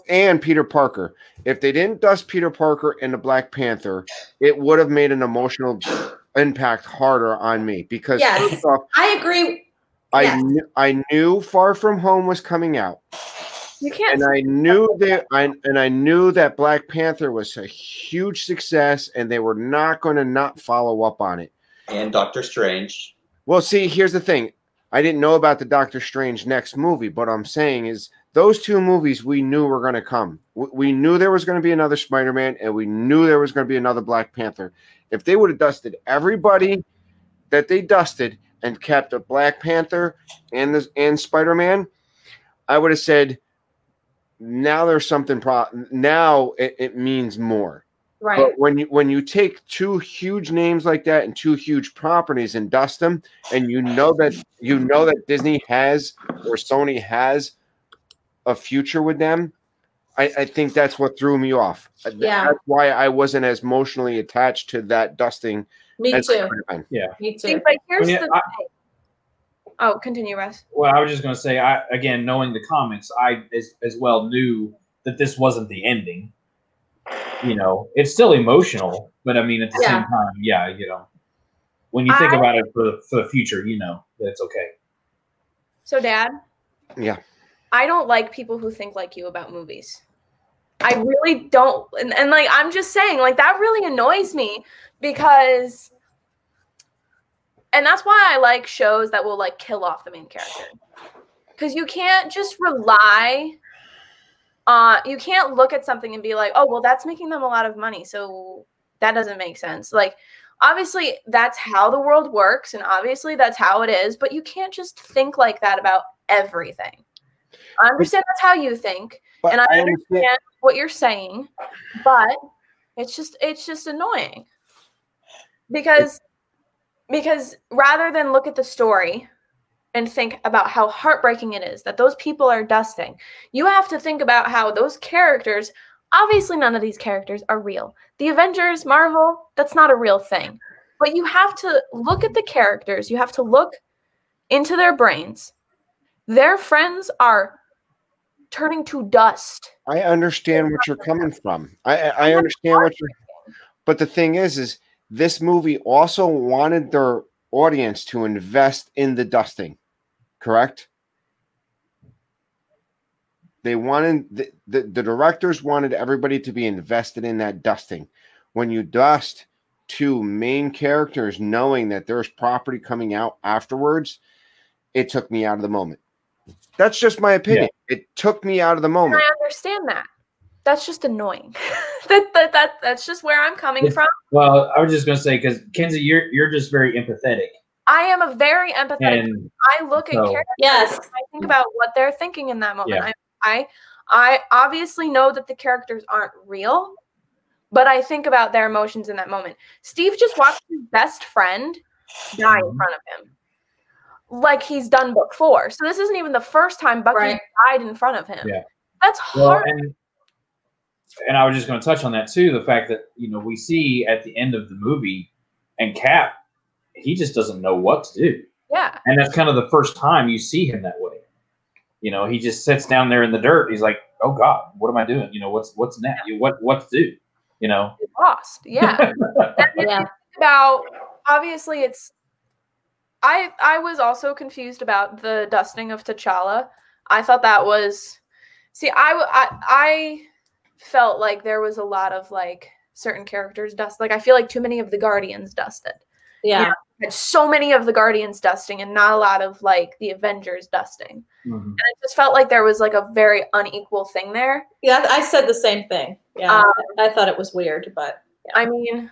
And Peter Parker. If they didn't dust Peter Parker and the Black Panther, it would have made an emotional impact harder on me because first off, I agree. I knew Far From Home was coming out. You can't. And I knew that Black Panther was a huge success, and they were not going to not follow up on it. And Doctor Strange. Well, see, here's the thing. I didn't know about the Doctor Strange next movie, but I'm saying is those two movies we knew were going to come. We knew there was going to be another Spider-Man, and we knew there was going to be another Black Panther. If they would have dusted everybody that they dusted and kept a Black Panther and Spider-Man, I would have said, now there's something. Now it means more. Right. But when you take two huge names like that and two huge properties and dust them, and you know that Disney has or Sony has a future with them, I think that's what threw me off. Yeah. That's why I wasn't as emotionally attached to that dusting. Me too. Spider-Man. Yeah. Me too. But here's the thing. Oh, continue, Russ. Well, I was just going to say, again, knowing the comics, I as well knew that this wasn't the ending. You know, it's still emotional, but I mean, at the same time, yeah, you know, when you think about it for the future, you know that it's okay. So, Dad? Yeah. I don't like people who think like you about movies. I really don't. And like, I'm just saying, like, that really annoys me because... And that's why I like shows that will like kill off the main character. Because you can't just rely on, you can't look at something and be like, oh, well, that's making them a lot of money. So that doesn't make sense. Like, obviously, that's how the world works. And obviously, that's how it is. But you can't just think like that about everything. I understand that's how you think. And I understand what you're saying. But it's just annoying. Because rather than look at the story and think about how heartbreaking it is that those people are dusting, you have to think about how those characters, obviously none of these characters are real. The Avengers, Marvel, that's not a real thing. But you have to look at the characters. You have to look into their brains. Their friends are turning to dust. I understand what you're coming from. I understand what you're... But the thing is this movie also wanted their audience to invest in the dusting, correct? They wanted the directors wanted everybody to be invested in that dusting. When you dust two main characters, knowing that there's property coming out afterwards, it took me out of the moment. That's just my opinion. Yeah. It took me out of the moment. And I understand that. That's just annoying. That's just where I'm coming from. Well, I was just going to say, because Kenzie, you're just very empathetic. I am a very empathetic. I look at characters. Yes. And I think about what they're thinking in that moment. Yeah. I obviously know that the characters aren't real, but I think about their emotions in that moment. Steve just watched his best friend die in front of him, like he's done before. So this isn't even the first time Bucky died in front of him. Yeah. That's hard. Well, and I was just going to touch on that too. The fact that, you know, we see at the end of the movie, and Cap, he just doesn't know what to do. Yeah. And that's kind of the first time you see him that way. You know, he just sits down there in the dirt. He's like, "Oh God, what am I doing? You know, what's next? What to do? You know." He's lost. Yeah. And about obviously it's. I was also confused about the dusting of T'Challa. I thought that was. See, I felt like there was a lot of like certain characters dust. Like I feel like too many of the Guardians dusted. Yeah. You know, had so many of the Guardians dusting and not a lot of like the Avengers dusting. Mm-hmm. And it just felt like there was like a very unequal thing there. Yeah, I said the same thing. Yeah. I thought it was weird, but yeah. I mean,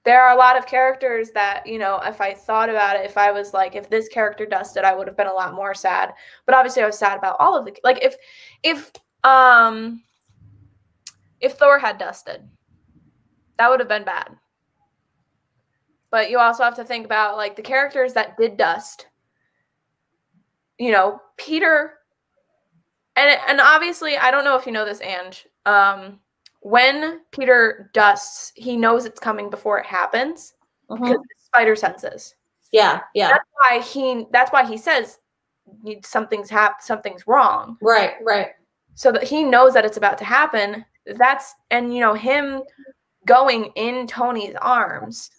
there are a lot of characters that, you know, if I thought about it, if I was like, if this character dusted, I would have been a lot more sad. But obviously I was sad about all of the, like, if Thor had dusted, that would have been bad. But you also have to think about, like, the characters that did dust. You know, Peter, and obviously, I don't know if you know this, Ange. When Peter dusts, he knows it's coming before it happens because of his spider senses. Yeah. That's why he says something's wrong. Right. So that he knows that it's about to happen. And you know, him going in Tony's arms.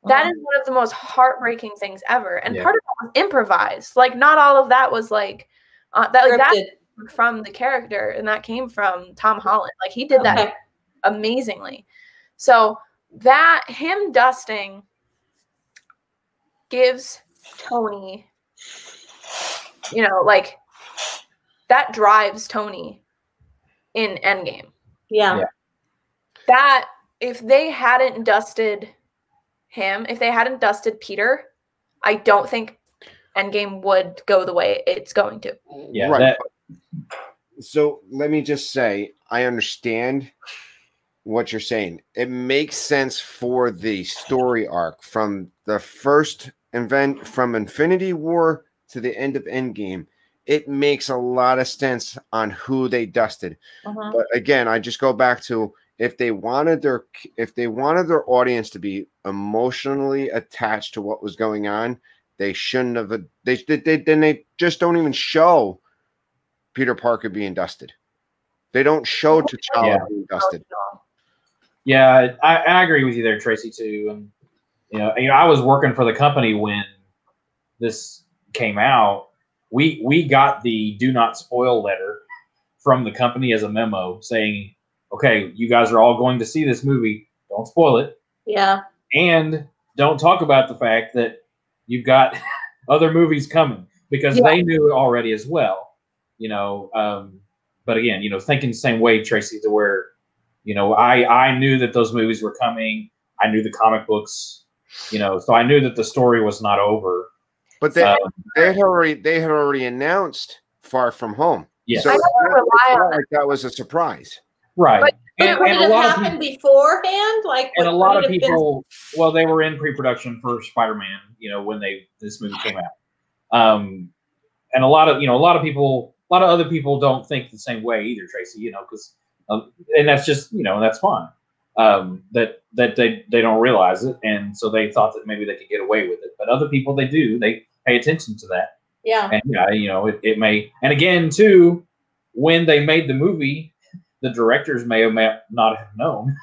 That is one of the most heartbreaking things ever. And part of that was improvised. Like, not all of that was like that from the character, and that came from Tom Holland. Like, he did that amazingly. So that him dusting gives Tony, you know, like, that drives Tony in Endgame. Yeah. That if they hadn't dusted him, if they hadn't dusted Peter, I don't think Endgame would go the way it's going to. Yeah. Right. So let me just say, I understand what you're saying. It makes sense for the story arc from the first event, from Infinity War to the end of Endgame. It makes a lot of sense on who they dusted. But again, I just go back to, if they wanted their audience to be emotionally attached to what was going on, they shouldn't have. They just don't even show Peter Parker being dusted. They don't show T'Challa being dusted. Yeah, I agree with you there, Tracy, too. And you know, I was working for the company when this came out. We got the do not spoil letter from the company as a memo saying, okay, you guys are all going to see this movie. Don't spoil it. Yeah. And don't talk about the fact that you've got other movies coming, because they knew it already as well. You know, but again, you know, thinking the same way, Tracy, to where, you know, I knew that those movies were coming. I knew the comic books, you know, so I knew that the story was not over. But they had already announced Far From Home. Yes. So that was a surprise. Right. But and would a it lot have of happened beforehand? Like, and a lot of people, well, they were in pre-production for Spider-Man, you know, when this movie came out. And a lot of other people don't think the same way either, Tracy, you know, because and that's just, you know, that's fine. That they don't realize it, and so they thought that maybe they could get away with it. But other people, they pay attention to that. Yeah. And you know, it may, and again too, when they made the movie, the directors may not have known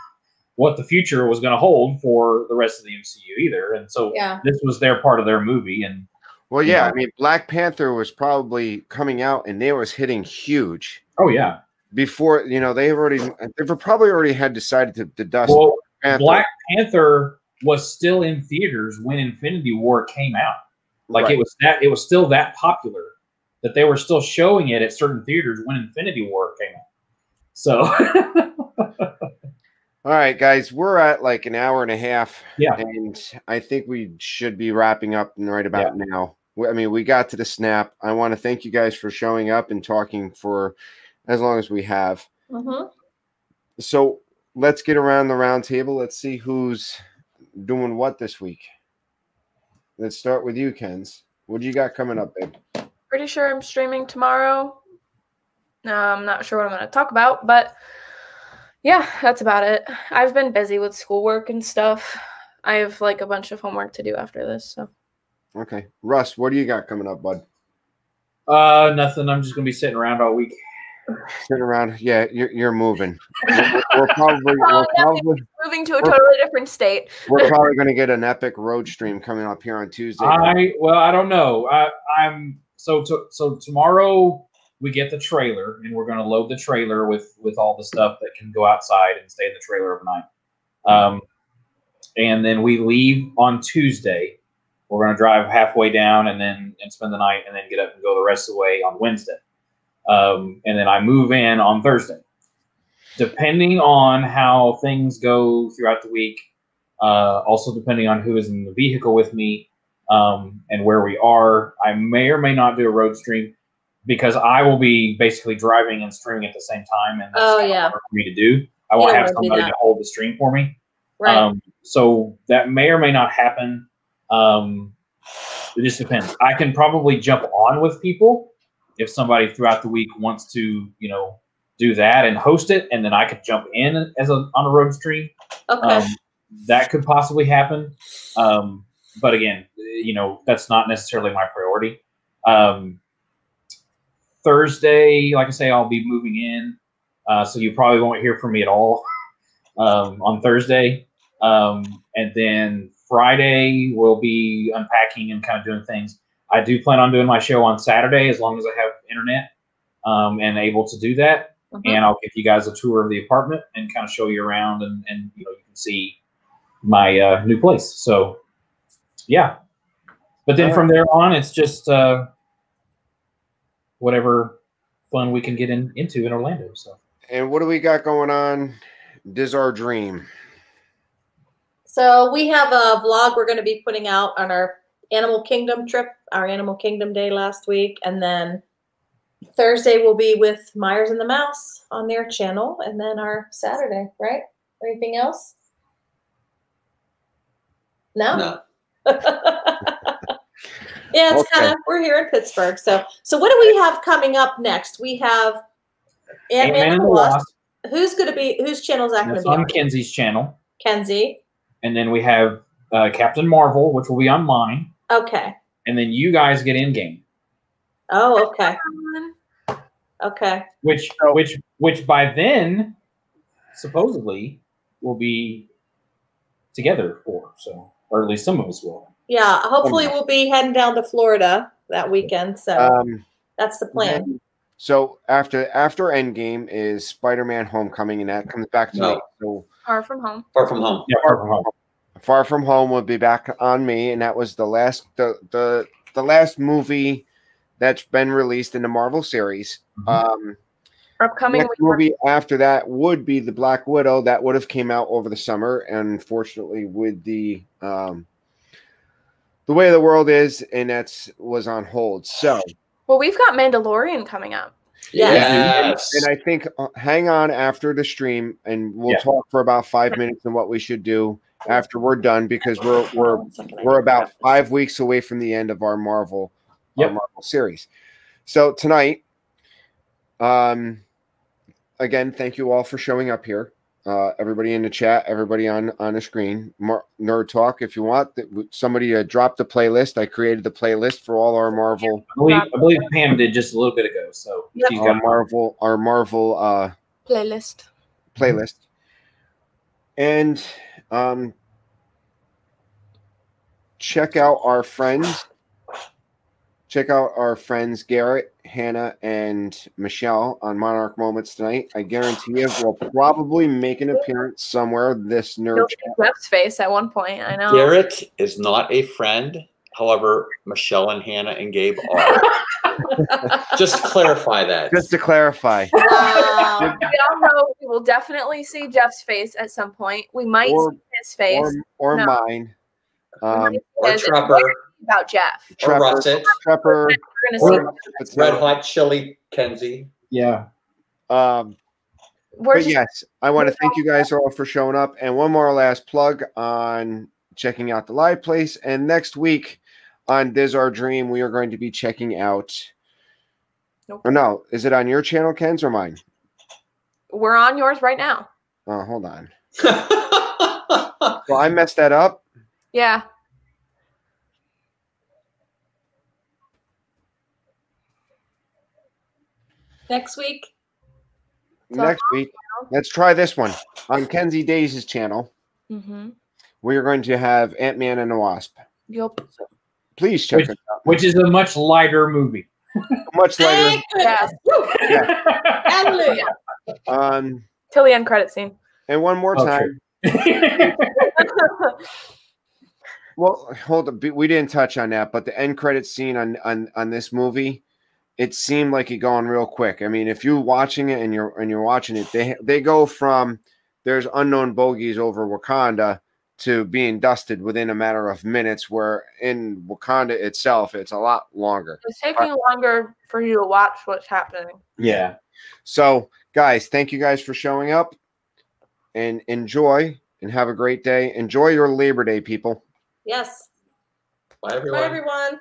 what the future was going to hold for the rest of the MCU either. And so this was their part of their movie. And well, yeah, I mean, Black Panther was probably coming out and they was hitting huge. Oh yeah. Before, you know, they probably already had decided to dust. Well, Black Panther was still in theaters when Infinity War came out. Like it was still that popular that they were still showing it at certain theaters when Infinity War came out. So all right, guys, we're at like an hour and a half. Yeah. And I think we should be wrapping up right about now. I mean, we got to the snap. I want to thank you guys for showing up and talking for as long as we have. So let's get around the round table. Let's see who's doing what this week. Let's start with you, Kens. What do you got coming up, babe? Pretty sure I'm streaming tomorrow. I'm not sure what I'm going to talk about, but yeah, that's about it. I've been busy with schoolwork and stuff. I have like a bunch of homework to do after this. So. Okay. Russ, what do you got coming up, bud? Nothing. I'm just going to be sitting around all week. Sitting around. Yeah, you're moving. We're probably moving to a totally different state. We're probably going to get an epic road stream coming up here on Tuesday. I don't know. I'm so tomorrow we get the trailer, and we're going to load the trailer with all the stuff that can go outside and stay in the trailer overnight. And then we leave on Tuesday. We're going to drive halfway down and spend the night, and then get up and go the rest of the way on Wednesday. And then I move in on Thursday. Depending on how things go throughout the week, Also, depending on who is in the vehicle with me and where we are, I may or may not do a road stream because I will be basically driving and streaming at the same time, and that's hard for me to do. I want to have somebody to hold the stream for me. Right. So that may or may not happen. It just depends. I can probably jump on with people if somebody throughout the week wants to, do that and host it, and then I could jump in on a road stream. Okay. That could possibly happen. But again, that's not necessarily my priority. Thursday, like I say, I'll be moving in, so you probably won't hear from me at all on Thursday. And then Friday, we'll be unpacking and kind of doing things. I do plan on doing my show on Saturday as long as I have internet and able to do that. Mm-hmm. And I'll give you guys a tour of the apartment and kind of show you around, and you can see my new place. So, yeah. But then from there on, it's just whatever fun we can get into in Orlando. So. And what do we got going on? This is our dream. So we have a vlog we're going to be putting out on our Animal Kingdom trip, our Animal Kingdom day last week. And then Thursday will be with Myers and the Mouse on their channel. And then our Saturday, right? Anything else? No? Yeah, it's kind of, we're here in Pittsburgh. So what do we have coming up next? We have Ant-Man and the Wasp. Whose channel is that going to be on? On Kenzie's channel. Kenzie. And then we have Captain Marvel, which will be on mine. Okay. And then you guys get in-game. Oh, okay. Okay. Which by then, supposedly, will be together for, or at least some of us will. Yeah, hopefully we'll be heading down to Florida that weekend. So that's the plan. So after Endgame is Spider-Man: Homecoming, and that comes back to me. So Far From Home. Far From Home. Yeah, Far From Home. Far From Home will be back on me, and that was the last movie that's been released in the Marvel series. Mm-hmm. Upcoming next movie after that would be the Black Widow. That would have came out over the summer, and unfortunately, with the way the world is, and was on hold. So, well, we've got Mandalorian coming up. Yes. And I think hang on after the stream, and we'll talk for about 5 minutes on what we should do after we're done, because we're about 5 weeks away from the end of our Marvel series. So tonight, again, thank you all for showing up here. Everybody in the chat, everybody on the screen. Nerd Talk, if you want, somebody dropped the playlist. I created the playlist for all our Marvel. I believe Pam did just a little bit ago. So she's got our Marvel playlist. And check out our friends. Check out our friends Garrett, Hannah, and Michelle on Monarch Moments tonight. I guarantee you we'll probably make an appearance somewhere this nerd chat. Jeff's face at one point, I know. Garrett is not a friend. However, Michelle and Hannah and Gabe are. Just to clarify that. Just to clarify. We all know we will definitely see Jeff's face at some point. We might see his face. Or mine. Or Trapper. About Jeff. Or Russet. Trapper. We're going to see Red Hot Chili Kenzie. Yeah. But yes, I want to thank you guys all for showing up. And one more last plug on checking out the live place. And next week on This Our Dream, we are going to be checking out. Nope. Or no, is it on your channel, Ken's, or mine? We're on yours right now. Oh, hold on. Well, I messed that up. Yeah. Next week. Let's try this one on Kenzie Days' channel. Mm-hmm. We are going to have Ant-Man and the Wasp. Yep. So please check it out. Which is a much lighter movie. Much lighter. Yes. Hallelujah. Till the end credit scene. And one more time. Well, hold up. We didn't touch on that, but the end credit scene on this movie, it seemed like it going real quick. I mean, if you're watching it and you're watching it, they go from there's unknown bogeys over Wakanda to being dusted within a matter of minutes, where in Wakanda itself, it's a lot longer. It's taking longer for you to watch what's happening. Yeah. So, guys, thank you guys for showing up, and enjoy and have a great day. Enjoy your Labor Day, people. Yes. Bye, everyone. Bye, everyone.